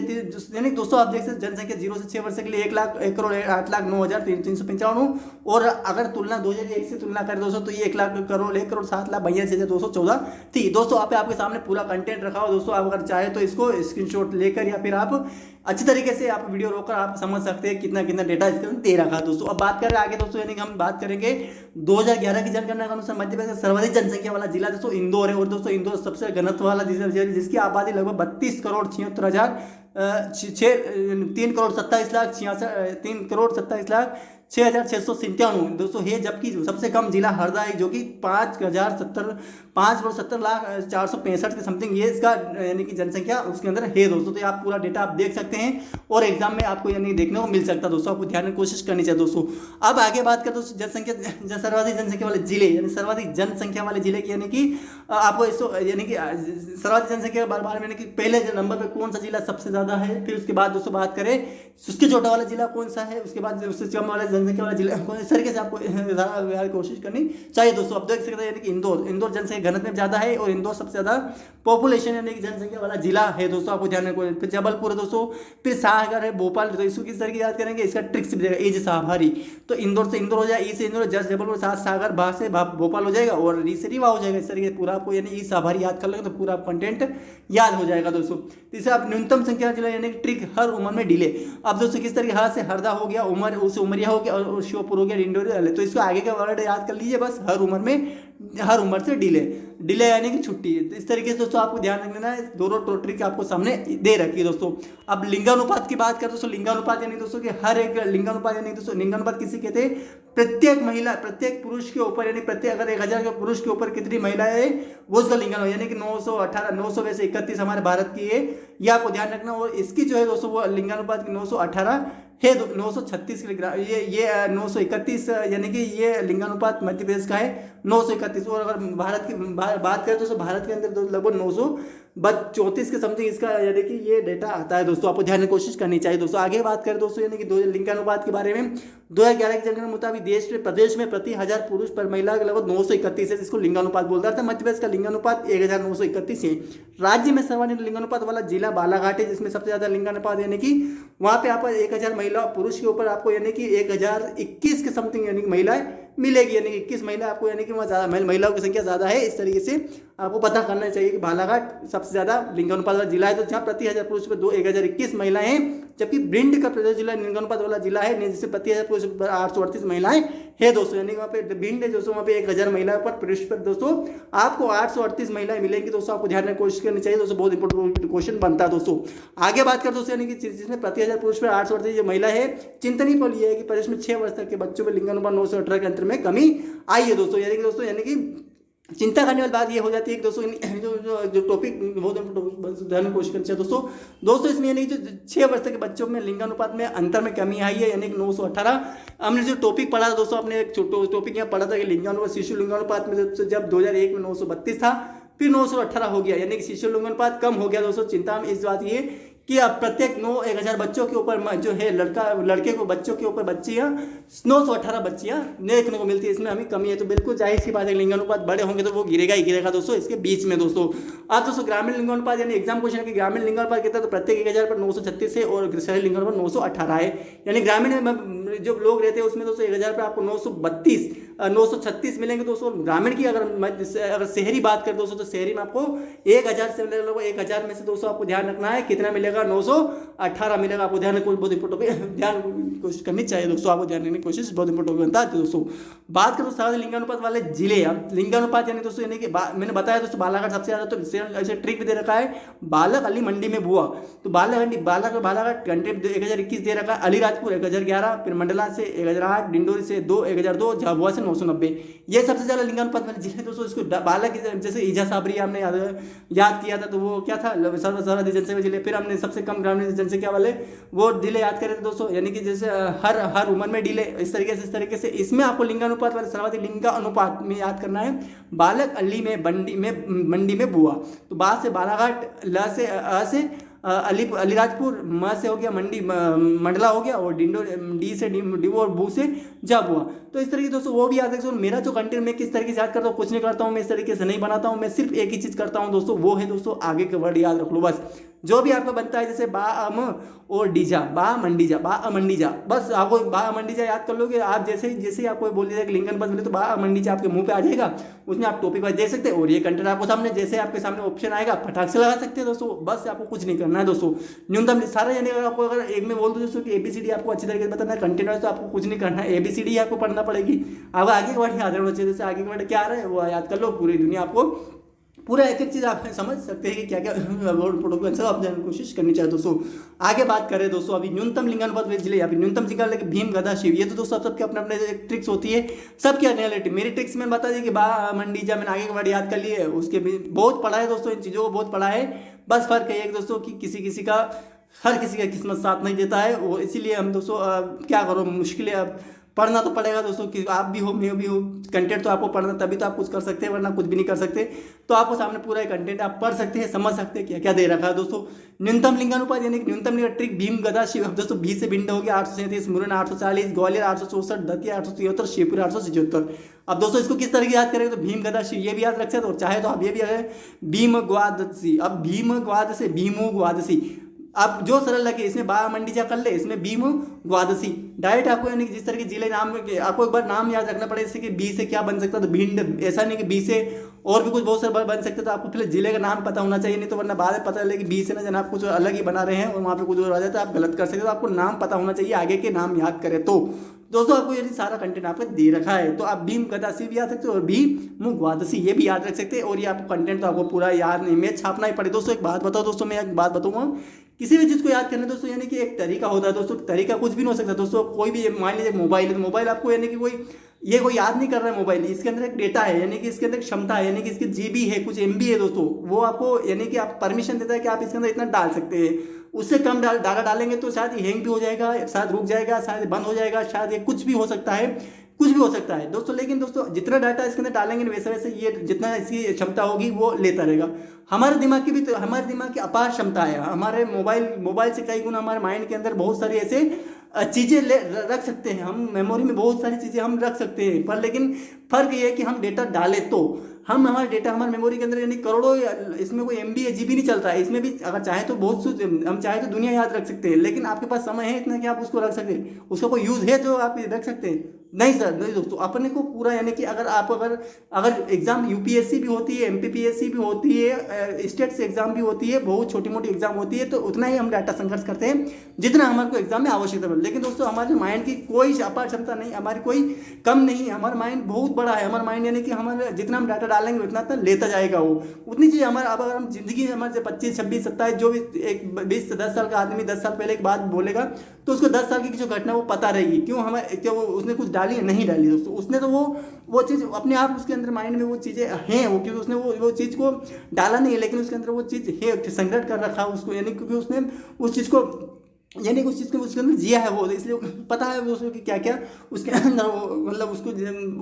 यानी दोस्तों आप देख सकते जनसंख्या 0 से 6 वर्ष के लिए 1,08,09,395, और अगर तुलना 2001 से तुलना करें दोस्तों तो ये 1,07,82,214 थी दोस्तों। आपके सामने पूरा कंटेंट रखा हो दोस्तों, आप अगर चाहे तो इसको स्क्रीनशॉट लेकर या फिर आप अच्छी तरीके से आप वीडियो रोककर आप समझ सकते हैं कितना कितना डेटा इसके अंदर दे रखा है दोस्तों। अब बात करें आगे दोस्तों, यानी कि हम बात करेंगे 2011 की जनगणना के अनुसार मध्य प्रदेश सर्वाधिक जनसंख्या वाला जिला दोस्तों इंदौर है, और दोस्तों इंदौर सबसे घनत्व वाला जिला, जिसकी आबादी लगभग 3,27,6,697 दोस्तों है, जबकि सबसे कम जिला हरदा है जो कि 5,70,465 के समथिंग ये इसका यानी कि जनसंख्या उसके अंदर है दोस्तों। तो आप पूरा डेटा आप देख सकते हैं और एग्जाम में आपको यानी देखने को मिल सकता है दोस्तों, आपको ध्यान में कोशिश करनी चाहिए दोस्तों। अब आगे बात करें दोस्तों जनसंख्या सर्वाधिक जनसंख्या वाले जिले, यानी सर्वाधिक जनसंख्या वाले जिले की, यानी कि आपको इसको यानी कि सर्वाधिक जनसंख्या के बारे में, यानी कि पहले नंबर पर कौन सा जिला सबसे ज्यादा है, फिर उसके बाद दोस्तों बात करें उसके छोटा वाला जिला कौन सा है, उसके बाद उससे कम वाला जनसंख्या वाला जिला इस तरीके से आपको कोशिश करनी चाहिए दोस्तों। अब देख सकते हैं यानी कि इंदौर जनसंख्या घनत्व में ज़्यादा है और इंदौर सबसे ज़्यादा पॉपुलेशन यानी कि जनसंख्या वाला जिला है दोस्तों, आपको ध्यान रखो। फिर जबलपुर है दोस्तों, फिर सागर है, भोपाल। तो इसको किस तरीके याद करेंगे, इसका ट्रिक्स भी देगा। ईज साभारी, तो इंदौर से इंदौर हो जाए, ई से इंदौर, जबलपुर, सागर, भा से भोपाल हो जाएगा और री से रीवा हो जाएगा। इस तरीके से पूरा आपको यानी ईज साभारी याद कर लेंगे तो पूरा कंटेंट याद हो जाएगा दोस्तों। तीसरा आप न्यूनतम संख्या जिला यानी कि ट्रिक हर उम्र में डिले। अब दोस्तों किस तरीके, हर से हरदा हो गया, उमर उसे उमरिया हो गया और श्योपुर हो गया, डिंडोरी। तो इसको आगे का वर्ड याद कर लीजिए बस, हर उम्र से डिले यानी कि छुट्टी। तो इस तरीके से दोस्तों आपको ध्यान रखना है, दोनों ट्रिक आपको सामने दे रखी है दोस्तों। अब लिंगानुपात की बात करें दोस्तों, लिंगानुपात यानी दोस्तों कि हर एक लिंगानुपात यानी दोस्तों लिंगानुपात किसी कहते हैं, प्रत्येक पुरुष के ऊपर यानी अगर 1000 के पुरुष के ऊपर कितनी महिलाएं है वो उसका लिंगानुपात यानी कि 918 में से 31 हमारे भारत की है, ये आपको ध्यान रखना। और इसकी जो है दोस्तों वो लिंगानुपात 918 है, 936 ये 931 यानी कि ये लिंगानुपात मध्य प्रदेश का है 931। और अगर भारत की बात करें तो भारत के अंदर लगभग 934 के समथिंग इसका यानी कि ये डेटा आता है दोस्तों, आपको ध्यान में कोशिश करनी चाहिए दोस्तों। आगे बात करें दोस्तों यानी कि लिंगानुपात के बारे में, 2011 की जनगणना के मुताबिक प्रदेश में प्रति 1000 पुरुष पर महिला लगभग 931 है, इसको लिंगानुपात बोलता है। मध्य प्रदेश का लिंगानुपात 1931 है। राज्य में सर्वाधिक लिंगानुपात वाला जिला बालाघाट है, जिसमें सबसे ज्यादा लिंगानुपात यानी कि वहां पे आप 1000 महिला पुरुष के ऊपर आपको यानी कि 1021 के समथिंग यानी कि महिलाएं मिलेगी, यानी कि 21 महिला आपको यानी कि वहाँ ज़्यादा महिलाओं की संख्या ज़्यादा है। इस तरीके से आपको पता करना चाहिए कि बालाघाट सबसे ज़्यादा लिंगानुपात वाला जिला है, तो जहाँ प्रति 1000 पुरुष पर 1021 महिलाएं हैं। जबकि भिंड का प्रदेश जिला लिंगानुपात वाला जिला है, जिससे प्रति 1000 पुरुष पर 838 महिलाएं है दोस्तों, यानी कि वहाँ पे भिंड है दोस्तों, वहाँ पे 1000 महिला पर पुरुष पर दोस्तों आपको 838 महिलाएं मिलेंगी दोस्तों, आपको ध्यान में कोशिश करनी चाहिए दोस्तों, बहुत इंपॉर्टेंट क्वेश्चन बनता है दोस्तों। आगे बात कर दोस्तों यानी कि जिसमें प्रति 1000 पुरुष पर 838 जो महिला है, चिंतनीय पल ये है कि प्रदेश में 6 वर्ष तक के बच्चों में लिंगानुपात 9 से 18 के अंतर में कमी आई है दोस्तों, यानी कि चिंता करने वाली बात ये हो जाती है कि दोस्तों जो टॉपिक बहुत ध्यान में कोशिश करनी चाहिए दोस्तों इसमें यानी कि जो 6 वर्ष तक के बच्चों में लिंगानुपात में अंतर में कमी आई है, यानी कि 918। हमने जो टॉपिक पढ़ा था दोस्तों, अपने एक टॉपिक यहाँ पढ़ा था कि लिंगानुपात शिशु लिंगानुपात में जब 2001 में 932 था, फिर 918 हो गया, यानी कि शिशु लिंगानुपात कम हो गया दोस्तों। चिंता में इस बात ये कि अब प्रत्येक 1000 बच्चों के ऊपर जो है लड़के को बच्चों के ऊपर बच्चियाँ 918 बच्चियाँ देखने को मिलती है, इसमें हमें कमी है। तो बिल्कुल जाहिर सी बात है, लिंगानुपात बड़े होंगे तो वो गिरेगा ही गिरेगा दोस्तों इसके बीच में दोस्तों। अब दोस्तों ग्रामीण लिंगानुपात यानी एग्जाम क्वेश्चन है कि ग्रामीण लिंगानुपात कितना, तो प्रत्येक 1000 पर 936 है और शहरी लिंगानुपात 918 है। यानी ग्रामीण में जो लोग रहते हैं उसमें दोस्तों 1000 पर आपको 936 मिलेंगे दोस्तों। ग्रामीण की अगर शहरी बात करें दोस्तों, तो शहरी में आपको 1000 से 1000 में से दोस्तों आपको ध्यान रखना है कितना मिलेगा, 918 मिलेगा। आपको ध्यान बहुत इंपॉर्टेंट ध्यान कोशिश करनी चाहिए दोस्तों, आपको ध्यान रखने की कोशिश बहुत इंपॉर्टेंट बनता है दोस्तों। बात करो सारे लिंगानुपात वाले जिले, अब लिंगानुपात यानी दोस्तों यानी कि मैंने बताया दोस्तों बालाघाट सबसे ज्यादा, तो ऐसे ट्रिक भी दे रखा है, बालक अली मंडी में बुआ, तो बालाघाट घंटे 1021 दे रखा है, अलीराजपुर 1011, फिर मंडला से 1008, डिंडोरी से 1002, झाबुआ से 990, ये सबसे ज्यादा लिंगानुपात वाले जिले दोस्तों। इसको बालक जैसे ईजा साबरी हमने याद किया था, तो वो क्या था सर्वाधिक जनसंख्या जिले। फिर हमने सबसे कम ग्रामीण जनसंख्या वाले वो जिले याद करे थे दोस्तों, यानी कि जैसे हर उम्र में डिले, इस तरीके से इसमें आपको लिंगानुपात वाले सर्वाधिक लिंगानुपात में याद करना है, बालक अली में मंडी में बुआ, तो बा से बालाघाट, ल से अ से अलीराजपुर, म से हो गया मंडला हो गया, और डी से डिवो और बू से झाबुआ। तो इस तरीके दोस्तों वो भी याद रखिए। मेरा जो कंटेंट मैं किस तरीके से याद करता हूँ, कुछ नहीं करता हूँ मैं इस तरीके से नहीं बनाता हूँ, मैं सिर्फ एक ही चीज़ करता हूँ दोस्तों, वो है दोस्तों आगे के वर्ड याद रख लो बस, जो भी आपको बनता है, जैसे बा अम और डीजा, बा अमंडीजा, बस आपको बा अमंडीजा याद कर लोगे आप। जैसे ही आपको बोल दिया कि लिंगानुपात मिले तो बा अमंडीजा आपके मुंह पे आ जाएगा, उसमें आप टॉपिक वाइज देख सकते हैं, और ये कंटेंट आपको सामने जैसे आपके सामने ऑप्शन आएगा फटाक से लगा सकते हैं दोस्तों, बस आपको कुछ नहीं करना है दोस्तों। न्यूनतम सारा यानी आपको अगर एक में बोल दो दोस्तों कि ABCD आपको अच्छी तरीके से बताना है कंटेंट वाइज, तो आपको कुछ नहीं करना है, ABCD आपको पढ़ना पड़ेगी। अब आगे के वर्ड याद रहना चाहिए, जैसे आगे के वर्ड क्या आ रहा है वो याद कर लो, पूरी दुनिया आपको पूरा एक चीज़ आप समझ सकते हैं कि क्या क्या प्रोटोकॉल सब आप जानने की कोशिश करनी चाहिए दोस्तों। आगे बात करें दोस्तों, अभी न्यूनतम लिंगानुपात जिले, अभी न्यूनतम जिला लेके भीम गदा शिव, ये तो दोस्तों सबके अपने अपने ट्रिक्स होती है, सबकी रियलिटी। मेरी ट्रिक्स मैंने बता दी कि बा मंडीजा मैंने आगे के वर्ड याद कर लिए, उसके भी बहुत पढ़ा है दोस्तों, इन चीज़ों को बहुत पढ़ा है। बस फर्क है एक दोस्तों कि किसी का हर किसी का किस्मत साथ नहीं देता है, वो इसीलिए हम दोस्तों क्या करो मुश्किलें अब पढ़ना तो पड़ेगा दोस्तों, कि आप भी हो मैं भी हो, कंटेंट तो आपको पढ़ना, तभी तो आप कुछ कर सकते हैं, वरना कुछ भी नहीं कर सकते। तो आपको सामने पूरा कंटेंट आप पढ़ सकते हैं, समझ सकते हैं क्या क्या दे रखा है दोस्तों। न्यूनतम लिंगानुपात यानी कि न्यूनतम लिंग ट्रिक भीम गदा शिव, अब दोस्तों 20 से भिंड हो गया 837, मुरैना 840, ग्वालियर 864, दतिया 873, शिवपुर 877। अब दोस्तों इसको किस तरह की याद करेंगे, तो भीम गदा शिव ये भी याद रख सकते हो, और चाहे तो आप ये भी अगर भीम ग्वादशी, अब भीम ग्वाद से भीमो ग्वादशी, आप जो सरल लगे, इसमें बा मंडी जा कर ले, इसमें भीम द्वादशी डायरेक्ट आपको, यानी कि जिस तरह के जिले नाम आपको एक बार नाम याद रखना पड़ेगा, जैसे कि बी से क्या बन सकता है, तो भिंड, ऐसा नहीं कि बी से और भी कुछ बहुत सारे बन सकते, तो आपको पहले जिले का नाम पता होना चाहिए, नहीं तो वरना बाद में पता चले कि बी से ना जन आप कुछ अलग ही बना रहे हैं और वहाँ पे कुछ और आ जाता है, आप गलत कर सकते हो। तो आपको नाम पता होना चाहिए, आगे के नाम याद करें तो दोस्तों आपको यदि सारा कंटेंट आपको दे रखा है, तो आप भीम गदासी भी याद सकते हो और भीम ग्वादशी ये भी याद रख सकते हैं। और ये आपको कंटेंट तो आपको पूरा याद नहीं, मैं छापना ही पड़े। दोस्तों एक बात बताओ दोस्तों, मैं एक बात बताऊंगा, किसी भी चीज़ को याद करने दोस्तों, यानी कि एक तरीका होता है दोस्तों, तरीका कुछ भी नहीं हो सकता दोस्तों। कोई भी मान लीजिए मोबाइल है, तो मोबाइल आपको यानी कि कोई याद नहीं कर रहा है मोबाइल, इसके अंदर एक डेटा है, यानी कि इसके अंदर क्षमता है, यानी कि इसकी जीबी है, कुछ एमबी है दोस्तों, वो आपको यानी कि आप परमिशन देता है कि आप इसके अंदर इतना डाल सकते हैं। उससे कम डाटा डालेंगे तो शायद ये हैंग भी हो जाएगा, शायद रुक जाएगा, शायद बंद हो जाएगा, शायद ये कुछ भी हो सकता है, कुछ भी हो सकता है दोस्तों। लेकिन दोस्तों जितना डाटा इसके अंदर डालेंगे वैसे वैसे ये जितना इसकी क्षमता होगी वो लेता रहेगा। हमारे दिमाग की भी तो, हमारे दिमाग की अपार क्षमता है, हमारे मोबाइल से कई गुना हमारे माइंड के अंदर बहुत सारी ऐसे चीज़ें रख सकते हैं हम, मेमोरी में बहुत सारी चीज़ें हम रख सकते हैं, पर लेकिन फ़र्क ये है कि हम डेटा डालें तो हम हमारा डेटा हमारे मेमोरी के अंदर यानी करोड़ों, इसमें कोई एमबी जीबी नहीं चलता है, इसमें भी अगर चाहे तो बहुत हम चाहे तो दुनिया याद रख सकते हैं, लेकिन आपके पास समय है इतना कि आप उसको रख सकते हैं, उसका कोई यूज़ है जो आप रख सकते हैं? नहीं सर, नहीं दोस्तों। अपने को पूरा यानी कि अगर एग्जाम यूपीएससी भी होती है, एमपीपीएससी भी होती है, स्टेट से एग्जाम भी होती है, बहुत छोटी मोटी एग्जाम होती है, तो उतना ही हम डाटा संघर्ष करते हैं जितना हमारे को एग्जाम में आवश्यकता है। लेकिन दोस्तों हमारे माइंड की कोई अपार क्षमता नहीं, हमारी कोई कम नहीं है, हमारा माइंड बहुत बड़ा है। हमारा माइंड यानी कि हमारे जितना हम डाटा डालेंगे उतना लेता जाएगा, वो उतनी चीज़ हमारा। अब अगर हम जिंदगी हमारे 25 26 27 जो भी एक 20 से 10 साल का आदमी 10 साल पहले एक बात बोलेगा तो उसको 10 साल की जो घटना वो पता रहेगी, क्यों वो उसने कुछ डाली है, नहीं डाली दोस्तों, उसने तो वो चीज़ अपने आप उसके अंदर माइंड में वो चीज़ें हैं, वो क्योंकि उसने वो चीज़ को डाला नहीं है, लेकिन उसके अंदर वो चीज़ है, संग्रह कर रखा उसको, यानी क्योंकि उसने उस चीज़ को यानी उस चीज़ को उसके अंदर जिया है, वो इसलिए पता है उसको कि क्या क्या उसके अंदर मतलब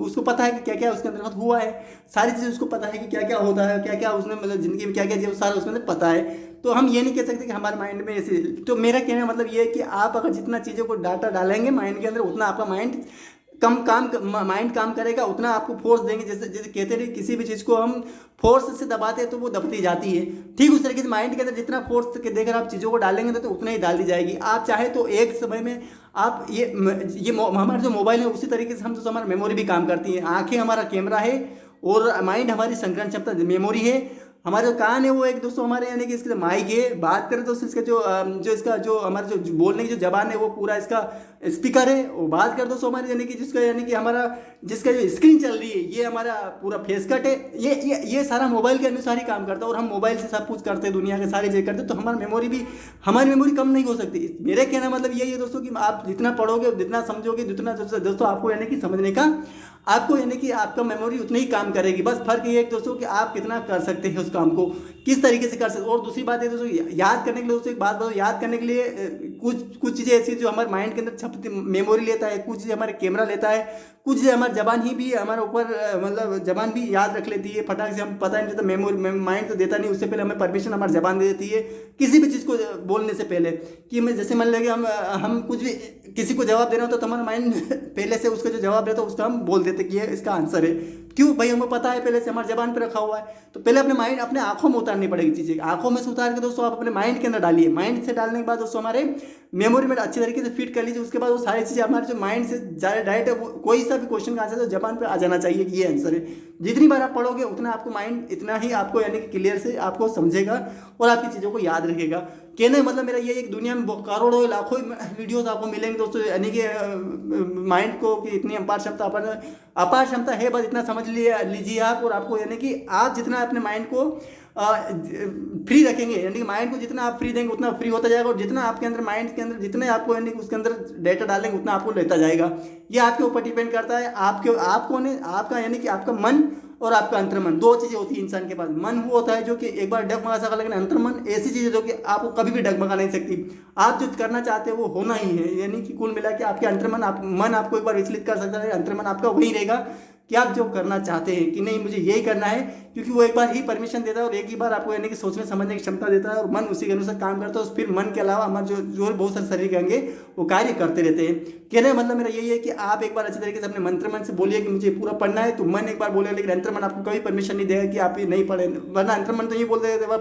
उसको पता है कि क्या क्या उसके अंदर हुआ है, सारी चीज़ें उसको पता है कि क्या क्या होता है, क्या क्या उसने मतलब ज़िंदगी में क्या क्या जिया, सारा उसके अंदर पता है। तो हम ये नहीं कह सकते कि हमारे माइंड में ऐसे। तो मेरा कहने का मतलब ये है कि आप अगर जितना चीज़ों को डाटा डालेंगे माइंड के अंदर, उतना आपका माइंड माइंड काम करेगा, उतना आपको फोर्स देंगे। जैसे कहते हैं किसी भी चीज़ को हम फोर्स से दबाते हैं तो वो दबती जाती है, ठीक उस तरीके से माइंड के अंदर जितना फोर्स के देकर आप चीज़ों को डालेंगे तो उतना ही डाल दी जाएगी। आप चाहे तो एक समय में आप ये हमारे जो मोबाइल है उसी तरीके से हम तो हमारी मेमोरी भी काम करती है। आंखें हमारा कैमरा है और माइंड हमारी संग्रहण क्षमता मेमोरी है। हमारे जो कान है वो एक दोस्तों हमारे यानी कि इसके माइक है। बात करें तो इसका जो हमारे जो बोलने की जो जबान है वो पूरा इसका स्पीकर है। और बात करें दोस्तों हमारे यानी कि हमारा जिसका जो स्क्रीन चल रही है ये हमारा पूरा फेस कट है। ये सारा मोबाइल के अनुसार ही काम करता है और हम मोबाइल से सब कुछ करते हैं, दुनिया के सारी चीज़ें करते हैं, तो हमारी मेमोरी कम नहीं हो सकती। मेरे कहना मतलब यही है दोस्तों कि आप जितना पढ़ोगे, जितना समझोगे, जितना दोस्तों आपको यानी कि समझने का आपको यानी कि आपका मेमोरी उतनी ही काम करेगी। बस फर्क ये है दोस्तों कि आप कितना कर सकते हैं उस काम को, किस तरीके से कर सकते। और दूसरी बात है दोस्तों, याद करने के लिए दोस्तों एक बात बताओ, याद करने के लिए कुछ चीज़ें ऐसी जो हमारे माइंड के अंदर छपती मेमोरी लेता है, कुछ चीज़ें हमारे कैमरा लेता है, कुछ चीज़ें हमारी जबान ही भी हमारे ऊपर मतलब जबान भी याद रख लेती है फटाक से। हम पता नहीं चलता, मेमोरी माइंड तो देता नहीं, उससे पहले हमें परमिशन हमारी जबान दे देती है किसी भी चीज़ को बोलने से पहले। कि मैं जैसे मान लेंगे हम कुछ भी किसी को जवाब देना होता तो हमारा माइंड पहले से उसका जो जवाब रहता है उसका हम बोल देते कि ये इसका आंसर है। क्यों भाई, हमें पता है पहले से, हमारी जबान पे रखा हुआ है। तो पहले अपने माइंड अपने आंखों में उतारनी पड़ेगी चीज़ें, आंखों में से उतार के दोस्तों आप अपने माइंड के अंदर डालिए। माइंड से डालने के बाद दोस्तों हमारे मेमोरी में अच्छी तरीके से फिट कर लीजिए। उसके बाद वो सारी चीज़ें हमारे जो माइंड से डायरेक्ट है, कोई सा भी क्वेश्चन का आंसर तो जबान पर आ जाना चाहिए कि ये आंसर है। जितनी बार आप पढ़ोगे उतना आपको माइंड इतना ही आपको यानी कि क्लियर से आपको समझेगा और आपकी चीज़ों को याद रखेगा। कहने मतलब मेरा ये एक दुनिया में करोड़ों लाखों वीडियोस आपको मिलेंगे दोस्तों, यानी कि माइंड को कि इतनी अपार क्षमता है, बस इतना समझ लीजिए आप। और आपको यानी कि आप जितना अपने माइंड को फ्री रखेंगे, यानी कि माइंड को जितना आप फ्री देंगे उतना फ्री होता जाएगा। और जितना आपके अंदर माइंड के अंदर जितने आपको यानी कि उसके अंदर डेटा डालेंगे उतना आपको लेता जाएगा। ये आपके ऊपर डिपेंड करता है, आपका यानी कि आपका मन और आपका अंतर्मन, दो चीज़ें होती है इंसान के पास। मन वो होता है जो कि एक बार डगमगा सका, लेकिन अंतर्मन ऐसी चीज़ है जो कि आपको कभी भी डगमगा नहीं सकती। आप जो करना चाहते हो वो होना ही है, यानी कि कुल मिला के आपके अंतर्मन मन आपको एक बार विचलित कर सकता है, अंतर्मन आपका वही रहेगा कि आप जो करना चाहते हैं कि नहीं मुझे यही करना है, क्योंकि वो एक बार ही परमिशन देता है और एक ही बार आपको यानी कि सोचने समझने की क्षमता देता है, और मन उसी के अनुसार काम करता है। फिर मन के अलावा हमारे जो बहुत सारे शरीर के अंग वो कार्य करते रहते हैं। कहने का मतलब मेरा यही है कि आप एक बार अच्छी तरीके से अपने मंत्रमन से बोलिए कि मुझे पूरा पढ़ना है, तो मन एक बार बोले, लेकिन अंतर्मन आपको कभी परमिशन नहीं देगा कि आप ये नहीं पढ़े, वरना अंतर्मन तो ये बोल देगा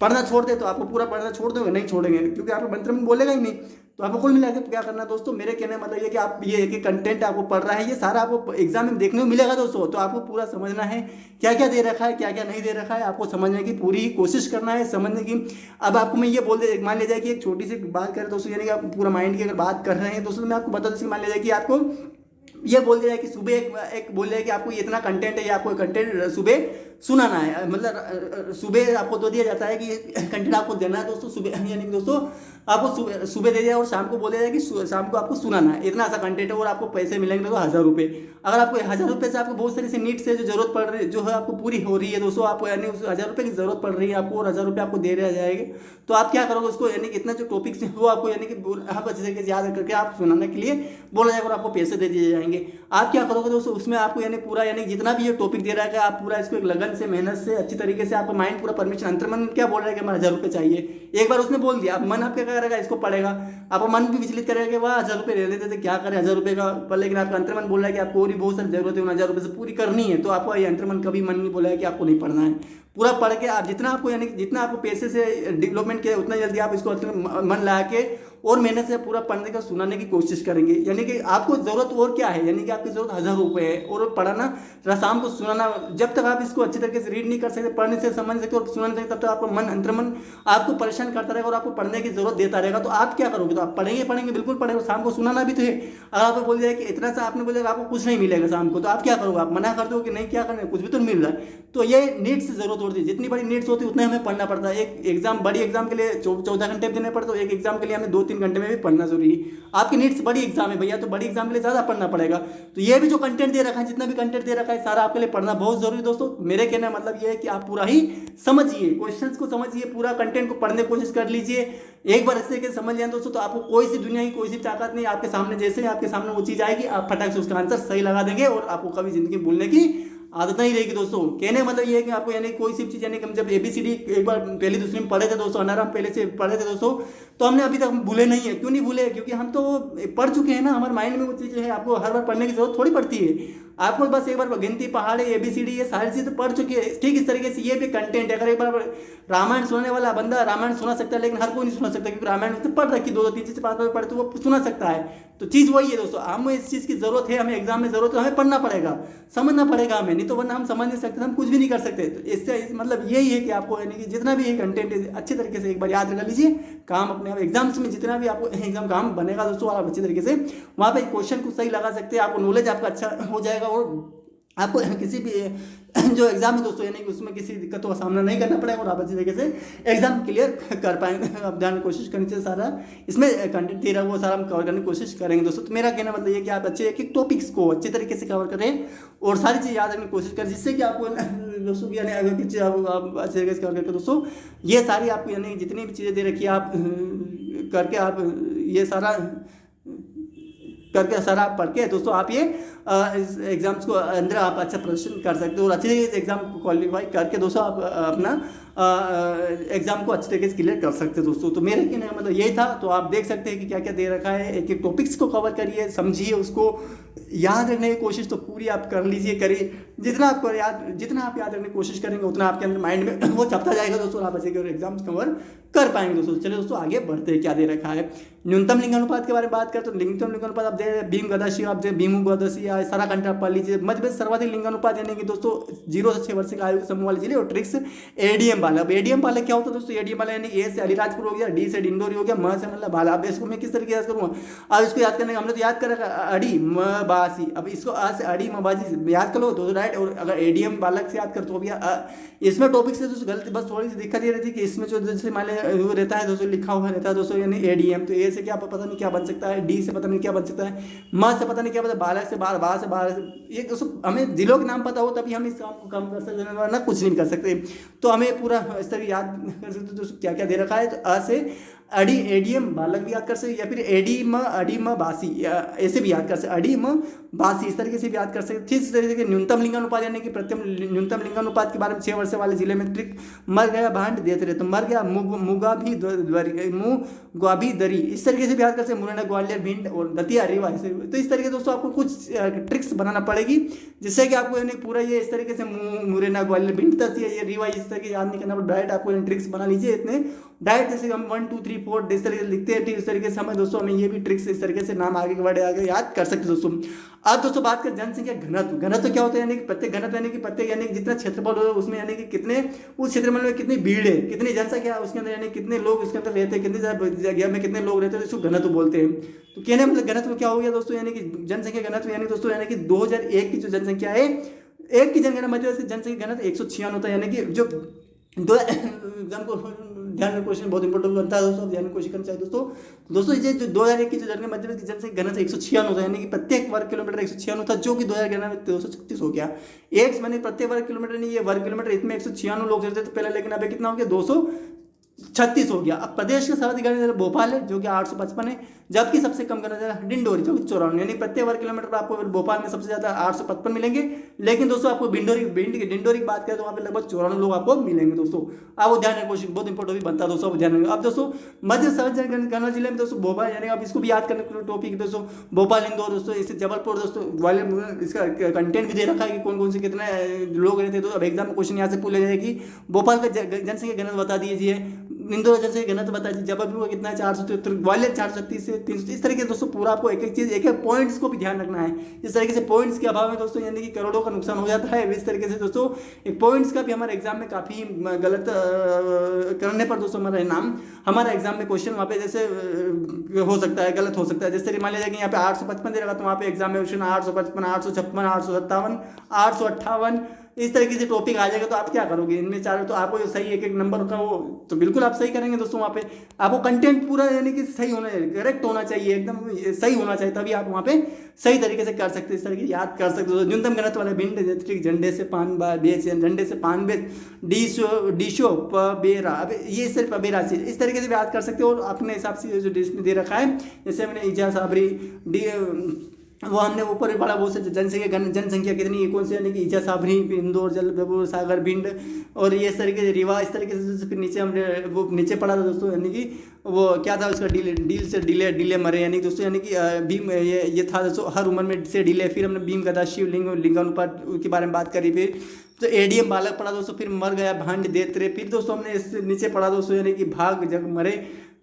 पढ़ना छोड़ दे, तो आपको पूरा पढ़ना छोड़ दोगे, नहीं छोड़ेंगे, क्योंकि आपको मंत्रमन बोलेगा ही नहीं। तो आपको कुल मिला के क्या करना दोस्तों, मेरे कहने का मतलब ये कि आप ये कि कंटेंट आपको पढ़ रहा है, ये सारा आपको एग्जाम में देखने को मिलेगा दोस्तों। तो आपको पूरा समझना है क्या क्या दे रखा है, क्या क्या नहीं दे रखा है, आपको समझने की पूरी कोशिश करना है, समझने की। अब आपको मैं ये बोल दे, मान लीजिए कि एक छोटी सी बात करें दोस्तों, यानी कि आप पूरा माइंड की अगर बात कर रहे हैं दोस्तों, मैं आपको बता दूँ, मान लीजिए कि आपको ये बोल दिया है कि सुबह एक बोल दिया है कि आपको इतना कंटेंट है, या आपको कंटेंट सुबह सुनाना है, मतलब सुबह आपको तो दिया जाता है कि कंटेंट आपको देना है दोस्तों सुबह, यानी कि दोस्तों आपको सुबह दे दिया और शाम को बोले कि शाम को आपको सुनाना है, इतना सा कंटेंट है, और आपको पैसे मिलेंगे तो 1000 रुपये। अगर आपको 1000 रुपये से आपको बहुत सारी सी नीड्स है जो जरूरत पड़ रही है, जो है आपको पूरी हो रही है दोस्तों, आपको यानी उस 1000 रुपये की जरूरत पड़ रही है आपको, और 1000 रुपये आपको दे दिया जाएगा, तो आप क्या करोगे उसको, यानी कि इतना जो टॉपिक्स है वो आपको यानी कि आप अच्छे तरीके से याद करके आप सुनाने के लिए बोला जाएगा, और आपको पैसे दे दिए जाएंगे। आप क्या करोगे दोस्तों, उसमें आपको यानी पूरा यानी जितना भी ये टॉपिक दे रहा है आप पूरा इसको एक लगन से, मेहनत से, अच्छी तरीके से आपका माइंड पूरा परमिशन, अंतर्मन क्या बोल रहा है कि हमें 1000 रुपये चाहिए, एक बार उसने बोल दिया, अब मन आप क्या करेगा, इसको पढ़ेगा, आपका मन भी विचलित करेगा, वह 1000 रुपये ले लेते थे, क्या करें 1000 रुपये का पर, लेकिन आपका अंतर्मन बोल रहा है कि आपको और भी बहुत सारी जरूरत है, उन 1000 रुपये से पूरी करनी है। तो आपको ये अंतर्मन कभी मन नहीं बोला है कि आपको नहीं पढ़ना है, पूरा पढ़ के आप जितना आपको यानी जितना आपको पैसे से डेवलपमेंट किया उतना जल्दी आप इसको मन लगा के और मेहनत से पूरा पढ़ने का सुनाने की कोशिश करेंगे। यानी कि आपको जरूरत और क्या है, यानी कि आपकी जरूरत 1000 रुपये है, और पढ़ाना शाम को सुनाना, जब तक आप इसको अच्छे तरीके से रीड नहीं कर सकते, पढ़ने से समझ सकते और सुना नहीं सकते, तब तक आपका मन अंतर्मन आपको परेशान करता रहेगा और आपको पढ़ने की जरूरत देता रहेगा। तो आप क्या करोगे, तो आप पढ़ेंगे बिल्कुल पढ़ेंगे, शाम को सुनाना भी तो है। अगर आपको बोल दिया कि इतना सा आपने बोलेगा आपको कुछ नहीं मिलेगा शाम को, तो आप क्या करोगे, आप मना कर दो कि नहीं क्या करना, कुछ भी तो मिल रहा है। तो ये नीड्स से जरूरत होती है, जितनी बड़ी नीड्स होती है उतना हमें पढ़ना पड़ता है। एक एग्जाम बड़ी एग्जाम के लिए 14 घंटे देने पड़ते, तो एक एग्जाम के लिए हमें 2-3 घंटे में भी पढ़ना जरूरी है। आपकी नीड्स बड़ी एग्जाम है भैया, तो बड़ी एग्जाम के लिए ज्यादा पढ़ना पड़ेगा। तो ये भी जो कंटेंट दे रखा है, जितना भी कंटेंट दे रखा है, सारा आपके लिए पढ़ना बहुत जरूरी है दोस्तों। मेरे कहने का मतलब ये है कि आप पूरा ही समझिए, क्वेश्चंस को समझिए, पूरा कंटेंट को पढ़ने की कोशिश कर लीजिए। एक बार अच्छे से समझ लिया दोस्तों, तो आपको कोई सी दुनिया की कोई सी ताकत नहीं, आपके सामने जैसे ही आपके सामने वो चीज आएगी, आप फटाक से उसका आंसर सही लगा देंगे, और आपको कभी जिंदगी में भूलने की आदत नहीं रहेगी दोस्तों। कहने का मतलब ये है कि आपको यानी कोई सी चीज़, यानी कि हम जब ABCD एक बार पहली दूसरी में पढ़े थे दोस्तों, अनाराम पहले से पढ़े थे दोस्तों, तो हमने अभी तक भूले नहीं है। क्यों नहीं भूले, क्योंकि हम तो पढ़ चुके हैं ना, हमारे माइंड में वो चीज़ है। आपको हर बार पढ़ने की जरूरत थोड़ी पड़ती है, आपको बस एक बार गिनती पहाड़े ABCD ये सारी चीज़ें पढ़ चुके हैं। ठीक इस तरीके से ये भी कंटेंट है, अगर एक बार रामायण सुनने वाला बंदा रामायण सुना सकता है, लेकिन हर कोई नहीं सुना सकता, क्योंकि रामायण तो पढ़ रखी 2-3 चीज़ 5 बार पढ़े तो वो सुना सकता है। तो चीज़ वही है दोस्तों, हमें इस चीज़ की जरूरत है, हमें एग्जाम में जरूरत है, हमें पढ़ना पड़ेगा, समझना पड़ेगा हमें, नहीं तो वरना हम समझ नहीं सकते, हम कुछ भी नहीं कर सकते। तो इससे मतलब यही है कि आपको यानी कि जितना भी ये कंटेंट है अच्छे तरीके से एक बार याद कर लीजिए। काम अपने आप एग्जाम्स में जितना भी आपको एग्जाम काम बनेगा दोस्तों, आप अच्छे तरीके से वहाँ पे क्वेश्चन को सही लगा सकते हैं, आपको नॉलेज आपका अच्छा हो जाएगा, और आपको किसी भी जो एग्जाम है दोस्तों, यानी कि उसमें किसी दिक्कतों का सामना नहीं करना पड़ेगा, और आप अच्छी तरीके से एग्जाम क्लियर कर पाएंगे। आप ध्यान कोशिश करनी चाहिए, सारा इसमें कंटेंट दे रहा है वो सारा हम कवर करने की कोशिश करेंगे दोस्तों। तो मेरा कहना मतलब ये कि आप अच्छे एक एक टॉपिक्स को अच्छे तरीके से कवर करें और सारी चीज़ याद रखने की कोशिश करें, जिससे कि आपको दोस्तों की यानी अगर किसी आप अच्छे तरीके से कवर करके दोस्तों, ये सारी आपको यानी जितनी भी चीज़ें दे रखी है आप करके, आप ये सारा करके सारा आप पढ़ के दोस्तों, आप ये इस एग्जाम्स को अंदर आप अच्छा प्रदर्शन कर सकते हो, और अच्छे तरीके से एग्जाम को क्वालिफाई करके दोस्तों आप अपना एग्जाम को अच्छे तरीके से क्लियर कर सकते हो दोस्तों। तो मेरे कहने का मतलब यही था। तो आप देख सकते हैं कि क्या क्या दे रखा है, एक एक टॉपिक्स को कवर करिए, समझिए, उसको याद रखने की कोशिश तो पूरी आप कर लीजिए, करिए। जितना आप याद रखने की कोशिश करेंगे उतना आपके अंदर माइंड में वो चपता जाएगा दोस्तों, आप अच्छे और एग्जाम्स कवर कर पाएंगे दोस्तों। चलिए दोस्तों आगे बढ़ते हैं, क्या दे रखा है। न्यूनतम लिंगानुपात के बारे में बात करते तो न्यूनतम लिंगानुपात आप दे भीम गदाशी, आप दे भीमू गदाशी, सारा कंटेंट आप पढ़ लीजिए। मध्य प्रदेश सर्वाधिक लिंगानुपात यानी कि दोस्तों 0 से 6 वर्ष की आयु के समूह वाले जिले, और ट्रिक्स ADM वाला। अब एडीएम वाला क्या होता है दोस्तों, एडीएम वाला यानी ए से अलीराजपुर हो गया, डी से डिंडोरी हो गया, म से मतलब भाला। अब इसको मैं किस तरीके से याद करूँगा, अब इसको याद करने का हमने तो याद कर रखा अड़ी म बासी, अब इसको आ से अड़ी म बासी याद कर लो तो राइट। और अगर एडीएम वाला से याद कर तो भैया इसमें टॉपिक से दोस्तों गलती बस थोड़ी सी दिक्कत ये रहती है कि इसमें जो जैसे मान वो रहता है दोस्तों, लिखा हुआ रहता है दोस्तों यानी एडीएम, तो ए से क्या पता नहीं क्या बन सकता है, डी से पता नहीं क्या बन सकता है, म से पता नहीं क्या पता, बालक से बाल, बा से बाल, ये दोस्तों हमें जिलों के नाम पता हो तभी हम इस काम को कम कर सकते हैं, वरना कुछ नहीं कर सकते। तो हमें पूरा इस तरह याद कर सकते दोस्तों क्या क्या दे रखा है। तो अ से अड़ी एडीएम बालक भी याद कर सकते, या फिर एडी म अड़ी म बासी ऐसे भी याद कर सकते, अड़ी म बासी इस तरीके से भी याद कर सकते। ठीक इस तरीके से न्यूनतम लिंगानुपात यानी कि प्रत्यम न्यूनतम लिंगानुपात के बारे में 6 वर्ष वाले जिले में ट्रिक। मर गया भांड देते रहे तो मर गया, मुगा भी मुगा भी दरी इस तरीके से भी याद कर सकते। मुरैना ग्वालियर भिंड और दतिया रीवा ऐसे। तो इस तरीके दोस्तों आपको कुछ ट्रिक्स बनाना पड़ेगी जिससे कि आपको यानी पूरा ये इस तरीके से मुरैना ग्वालियर भिंड दतिया ये रीवा इस तरीके याद नहीं करना, डायरेक्ट आपको ट्रिक्स बना लीजिए इतने डायरेक्ट, जैसे हम 1 2 3 4 इस तरीके से लिखते हैं। ठीक इस तरीके से हमें दोस्तों हमें ये भी ट्रिक्स इस तरीके से नाम आगे के वर्ड आगे याद कर सकते दोस्तों। अब दोस्तों बात करें जनसंख्या घनत्व। घनत्व क्या होता है यानी कि प्रत्येक घनत्व यानी कि प्रत्येक यानी कि जितना क्षेत्रफल हो उसमें यानी कि कितने उस क्षेत्रफल में कितनी भीड़ है, कितनी जनसंख्या उसके अंदर यानी कितने लोग उसके अंदर रहते हैं, कितनी जगह में कितने लोग रहते हैं, इसको घनत्व बोलते हैं। तो कहने मतलब घनत्व क्या हो गया दोस्तों, यानी कि जनसंख्या घनत्व यानी दोस्तों यानी कि 2001 की जो जनसंख्या है, एक की जनगणना मध्य से जनसंख्या घनत्व 196 होता है, यानी कि जो दो एग्जाम को ध्यान में क्वेश्चन बहुत इंपॉर्टेंट बनता है दोस्तों, ध्यान में कोशिश करना चाहिए दोस्तों ये जो 2001 की जो जनगणना मध्य प्रदेश की जनसंख्या घनत्व 196 होता है, यानी कि प्रत्येक वर्ग किलोमीटर 196 होता है, जो कि 2011 में 236 हो गया। एक मैंने प्रत्येक वर्ग किलोमीटर नहीं, ये वर्ग किलोमीटर इसमें 196 लोग रहते थे पहले, लेकिन अभी कितना हो गया 236 हो गया। अब प्रदेश का सर्वाधिक घनत्व भोपाल है जो कि 855 है, जबकि सबसे कम घनत्व डिंडोरी जो कि 94, यानी प्रत्येक वर्ग किलोमीटर पर आपको भोपाल में सबसे ज्यादा 855 मिलेंगे, लेकिन दोस्तों आपको डिंडोरी की बात करें तो वहाँ पे लगभग 94 लोग आपको मिलेंगे दोस्तों। अब वो ध्यान रखना बहुत इंपॉर्टेंट बनता है दोस्तों, अब ध्यान रखना। अब दोस्तों मध्य गणना जिले में दोस्तों भोपाल, यानी अब इसको भी याद करने के टॉपिक दोस्तों भोपाल, इंदौर दोस्तों, इससे जबलपुर दोस्तों, ग्वालियर, इसका कंटेंट भी दे रखा है कि कौन कौन से कितने लोग रहते हैं। तो अब एग्जाम में क्वेश्चन यहाँ से पूछा जाए कि भोपाल का जनसंख्या घनत्व बता दीजिए, इंदौर जनसंख्या घनत्व बता दीजिए, जबलपुर कितना है 473, ग्वालियर 436 से 300। इस तरीके से दोस्तों पूरा आपको एक एक चीज एक एक पॉइंट्स को भी ध्यान रखना है। इस तरीके से पॉइंट्स के अभाव में दोस्तों यानी कि करोड़ों का नुकसान हो जाता है। इस तरीके से दोस्तों एक पॉइंट्स का भी हमारे एग्जाम में काफी गलत करने पर दोस्तों हमारा एग्जाम में क्वेश्चन वहाँ पे जैसे हो सकता है, गलत हो सकता है। जैसे मान लीजिए कि यहाँ पे 855 दे रहा तो वहाँ पे एग्जाम में क्वेश्चन 855, 856, 857, 858 इस तरीके से टॉपिक आ जाएगा। तो आप क्या करोगे इनमें चारों, तो आपको सही एक एक नंबर का वो तो बिल्कुल आप सही करेंगे दोस्तों। वहाँ पे आपको कंटेंट पूरा यानी कि सही होना चाहिए, करेक्ट होना चाहिए, एकदम सही होना चाहिए, तभी आप वहाँ पे सही तरीके से कर सकते, इस तरीके याद कर सकते हो। न्यूनतम घनत्व वाले भिंड झंडे से पान बेच, झंडे से पान बेच, डिशो पबेरा, अब ये सिर्फ पबेरा से इस तरीके से भी याद कर सकते हो। और अपने हिसाब से जो डिश में दे रखा है, जैसे मैंने इजा साबरी वो हमने ऊपर भी पढ़ा, बहुत से जनसंख्या कितनी है कौन से, यानी कि इजा साबरी, इंदौर, जबलपुर, सागर, भिंड और ये इस तरीके से रीवा, इस तरीके से फिर नीचे हमने वो नीचे पढ़ा था दोस्तों, यानी कि वो क्या था उसका डील से डिले मरे, यानी दोस्तों यानी कि भीम ये था दोस्तों हर उम्र में से डिले। फिर हमने भीम गदा शिवलिंग लिंगानुपात के बारे में बात करी। फिर तो एडीएम बालक पढ़ा दोस्तों, फिर मर गया भांड देतरे। फिर दोस्तों हमने इस नीचे पढ़ा दोस्तों यानी कि भाग जग मरे,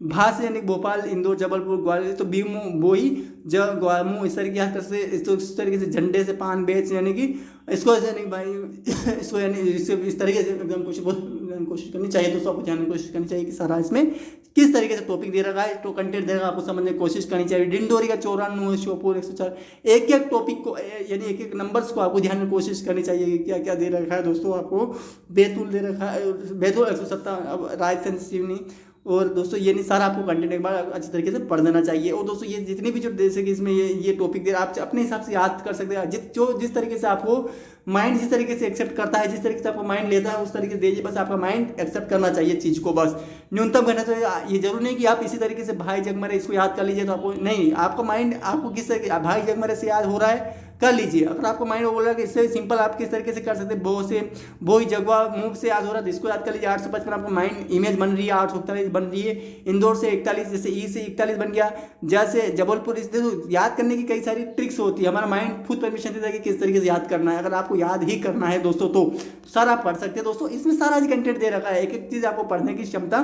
भा से यानी भोपाल, इंदौर, जबलपुर, ग्वालियर, तो भीमू बोई जब ग्वामू इस तरीके से इस तरीके से झंडे से पान बेच, यानी कि इसको ऐसे नहीं भाई इसको यानी इस तरीके से एकदम कोशिश करनी चाहिए दोस्तों। आपको जानने की कोशिश करनी चाहिए कि सारा इसमें किस तरीके से टॉपिक दे रखा है, तो कंटेंट दे रखा है, आपको समझने की कोशिश करनी चाहिए। डिंडोरी का 94, श्योपुर 104, एक एक टॉपिक को यानी एक एक नंबर्स को आपको ध्यान में कोशिश करनी चाहिए कि क्या क्या दे रखा है दोस्तों। आपको बैतूल दे रखा है, बैतूल 157, अब रायसेन सिवनी, और दोस्तों ये नहीं सारा आपको कंटेंट एक बार अच्छी तरीके से पढ़ देना चाहिए। और दोस्तों ये जितनी भी जो जैसे कि इसमें ये टॉपिक दे आप अपने हिसाब से याद कर सकते हैं, जिस तरीके से आपको माइंड जिस तरीके से एक्सेप्ट करता है, जिस तरीके से आपको माइंड लेता है उस तरीके से दीजिए, बस आपका माइंड एक्सेप्ट करना चाहिए चीज़ को बस। न्यूनतम घनत्व तो ये जरूरी नहीं कि आप इसी तरीके से भाई जगमरे इसको याद कर लीजिए, तो आपको नहीं, आपका माइंड आपको किस तरीके भाई जगमरे से याद हो रहा है कर लीजिए। अगर आपको माइंड बोल रहा है कि इससे सिंपल आप किस तरीके से कर सकते हैं, बो से बोई जगवा मुंह से याद हो रहा है तो इसको याद कर लीजिए। 855 आपको माइंड इमेज बन रही है, 841 बन रही है, इंदौर से 41, जैसे ई से 41 बन गया, जैसे जबलपुर, इस याद करने की कई सारी ट्रिक्स होती है, हमारा माइंड खुद परमिशन देता है कि किस तरीके से याद करना है। अगर आपको याद ही करना है दोस्तों तो सारा आप पढ़ सकते हैं दोस्तों, इसमें सारा कंटेंट दे रखा है, एक एक चीज आपको पढ़ने की क्षमता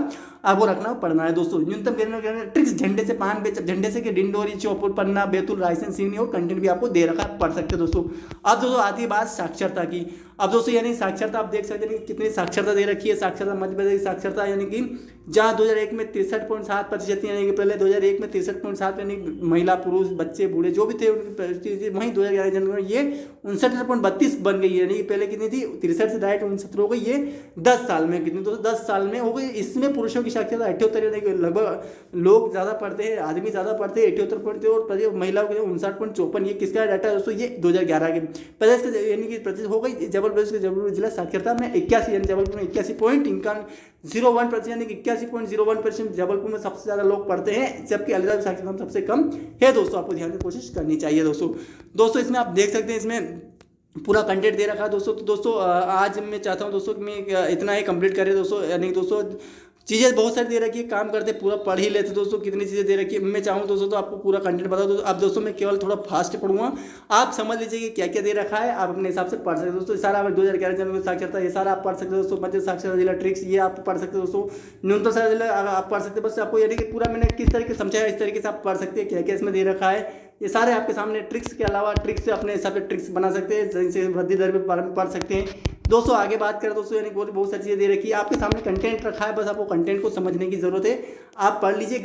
आपको रखना पढ़ना है दोस्तों। न्यूनतम ट्रिक्स, झंडे से पान बेच, झंडे से डिंडोरी, श्योपुर, पन्ना, बैतूल, रायसेन, सिवनी, और कंटेंट भी आपको दे रखा है पढ़ सकते हैं दोस्तों। अब दोस्तों आती है बात साक्षरता की। अब दोस्तों यानी साक्षरता आप देख सकते हैं कितनी साक्षरता दे रखी है। साक्षरता मध्य प्रदेश की साक्षरता यानी कि जहाँ 2001 में 63.7% यानी कि पहले 2001 में 63.7 यानी महिला पुरुष बच्चे बूढ़े जो भी थे उनकी परिस्थिति, वहीं 2011 जनगणना ये 69.32 बन गई है। यानी कि पहले कितनी थी 63 से डायरेक्ट 69 हो गई, ये 10 साल में कितनी दोस्तों 10 साल में हो गई। इसमें पुरुषों की साक्षरता 78 यानी कि लगभग लोग ज़्यादा पढ़ते हैं, आदमी ज़्यादा पढ़ते हैं 78 पढ़ते हैं, और महिलाओं के 59.54। ये किसका डाटा है दोस्तों, ये 2011 के प्रदेश के यानी कि प्रतिशत हो गई। जबलपुर जिला साक्षरता में 81 यानी जबलपुर में 81.01% यानी कि 81.01% जबलपुर में सबसे ज़्यादा लोग पढ़ते हैं, जबकि अलीगढ़ साक्षरता में सबसे कम है दोस्तों। आपको ध्यान में कोशिश करनी चाहिए दोस्तों। इसमें आप देख सकते हैं इसमें पूरा कंटेंट दे रखा है दोस्तों। तो दोस्तों आज मैं चाहता हूँ दोस्तों कि मैं इतना ही कंप्लीट करें दोस्तों। यानी दोस्तों चीज़ें बहुत सारी दे रखी है, काम करते पूरा पढ़ ही लेते दोस्तों। कितनी चीज़ें दे रखी है मैं चाहूँ दोस्तों तो आपको पूरा कंटेंट बता दो। अब दोस्तों मैं केवल थोड़ा फास्ट पढ़ूंगा, आप समझ लीजिए कि क्या क्या दे रखा है, आप अपने हिसाब से पढ़ सकते हैं दोस्तों। सारा 2011 जनगणना साक्षरता ये सारा आप पढ़ सकते हो दोस्तों। मध्य साक्षरता जिला ट्रिक्स ये आप पढ़ सकते हो दोस्तों। न्यूनतम साक्षरता जिला आप पढ़ सकते हैं। बस आपको यानी कि पूरा मैंने किस तरीके से समझाया इस तरीके से आप पढ़ सकते हैं। क्या क्या इसमें दे रखा है ये सारे आपके सामने। ट्रिक्स के अलावा ट्रिक्स से अपने हिसाब से ट्रिक्स बना सकते हैं, जैसे वृद्धि दर के बारे में पढ़ सकते हैं दोस्तों। आगे बात करें दोस्तों यानी बहुत सारी चीज़ें दे रखी है, आपके सामने कंटेंट रखा है, बस आपको कंटेंट को समझने की जरूरत है। आप पढ़ लीजिए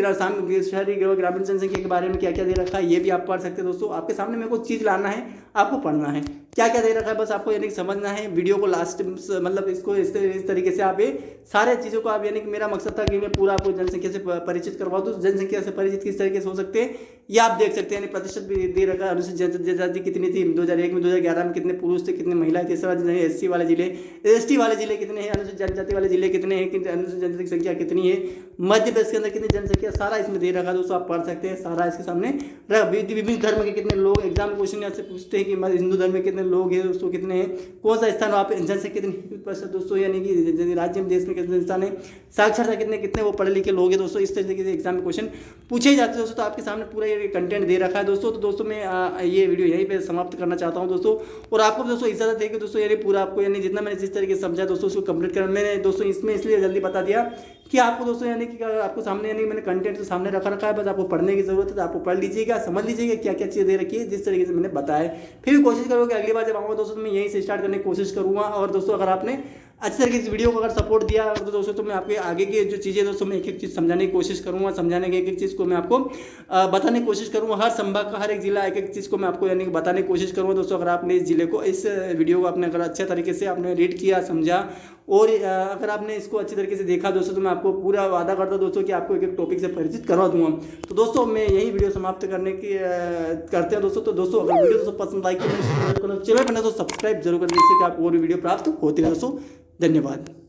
शहरी ग्रामीण जनसंख्या के बारे में क्या क्या दे रखा है ये भी आप पढ़ सकते हैं दोस्तों। आपके सामने मेरे को चीज़ लाना है, आपको पढ़ना है क्या क्या दे रखा है, बस आपको यानी कि समझना है। वीडियो को लास्ट मतलब इसको इस तरीके से आप ये सारे चीज़ों को आप यानी कि मेरा मकसद था कि मैं पूरा आपको जनसंख्या से परिचित करवा दूँ। जनसंख्या से परिचित किस तरीके से हो सकते हैं ये आप देख सकते हैं। यानी प्रतिशत भी दे रखा है, अनुसूचित जनजाति कितनी थी 2001 में, 2011 में कितने पुरुष थे कितने महिलाएं थे, SC वाले जिले ST वाले जिले कितने हैं, अनुसूचित जनजाति वाले जिले कितने हैं, अनुसूचित जनजाति की संख्या कितनी है, मध्य प्रदेश के अंदर कितनी जनसंख्या, सारा इसमें दे रखा है दोस्तों। आप पढ़ सकते हैं सारा इसके सामने। विभिन्न धर्म के कितने लोग, एग्जाम क्वेश्चन यहाँ से पूछते हैं कि हिंदू धर्म में कितने लोग हैं दोस्तों, कितने हैं, कौन सा स्थान वहाँ पे जनसंख्या कितनी दोस्तों, यानी कि राज्य में देश में कितने स्थान है, साक्षरता कितने वो पढ़े लिखे लोग हैं दोस्तों। इस तरीके से एग्जाम में क्वेश्चन पूछे जाते हैं दोस्तों। तो आपके सामने पूरा ये कंटेंट दे रखा है दोस्तों। तो दोस्तों मैं ये वीडियो यहीं पे समाप्त करना चाहता हूँ दोस्तों। और आपको दोस्तों इजाजत देगी दोस्तों, यानी पूरा आपको यानी जितना मैंने जिस तरीके से समझा दोस्तों उसको कंप्लीट करना मैंने दोस्तों इसमें इसलिए जल्दी बता दिया कि आपको दोस्तों यानी कि आपको सामने यानी मैंने कंटेंट तो सामने रखा है, बस आपको पढ़ने की जरूरत है। तो आपको पढ़ लीजिएगा, समझ लीजिएगा क्या क्या चीज़ें दे रखी है जिस तरीके से मैंने बताया। फिर भी कोशिश करूँगा कि अगली बार जब आऊँगा दोस्तों तो मैं यहीं से स्टार्ट करने की कोशिश करूँगा। और दोस्तों अगर आपने अच्छी तरीके से वीडियो को अगर सपोर्ट दिया तो दोस्तों तो मैं आपके आगे की जो चीज़ें दोस्तों मैं एक एक चीज़ समझाने की कोशिश करूँगा, समझाने की एक एक चीज़ को मैं आपको बताने की कोशिश करूँगा। हर संभाग का हर एक जिला एक एक चीज़ को मैं आपको यानी कि बताने की कोशिश करूँगा दोस्तों। अगर आपने इस जिले को इस वीडियो को आपने अगर अच्छे तरीके से आपने रीड किया, समझा और अगर आपने इसको अच्छी तरीके से देखा दोस्तों तो मैं आपको पूरा वादा करता हूं दोस्तों कि आपको एक एक टॉपिक से परिचित करवा दूंगा। तो दोस्तों मैं यही वीडियो समाप्त करने की करते हैं दोस्तों। तो दोस्तों अगर वीडियो दोस्तों पसंद आई तो चैनल पर ना तो सब्सक्राइब जरूर करें जिससे कि आपको और भी वीडियो प्राप्त होती है दोस्तों। धन्यवाद।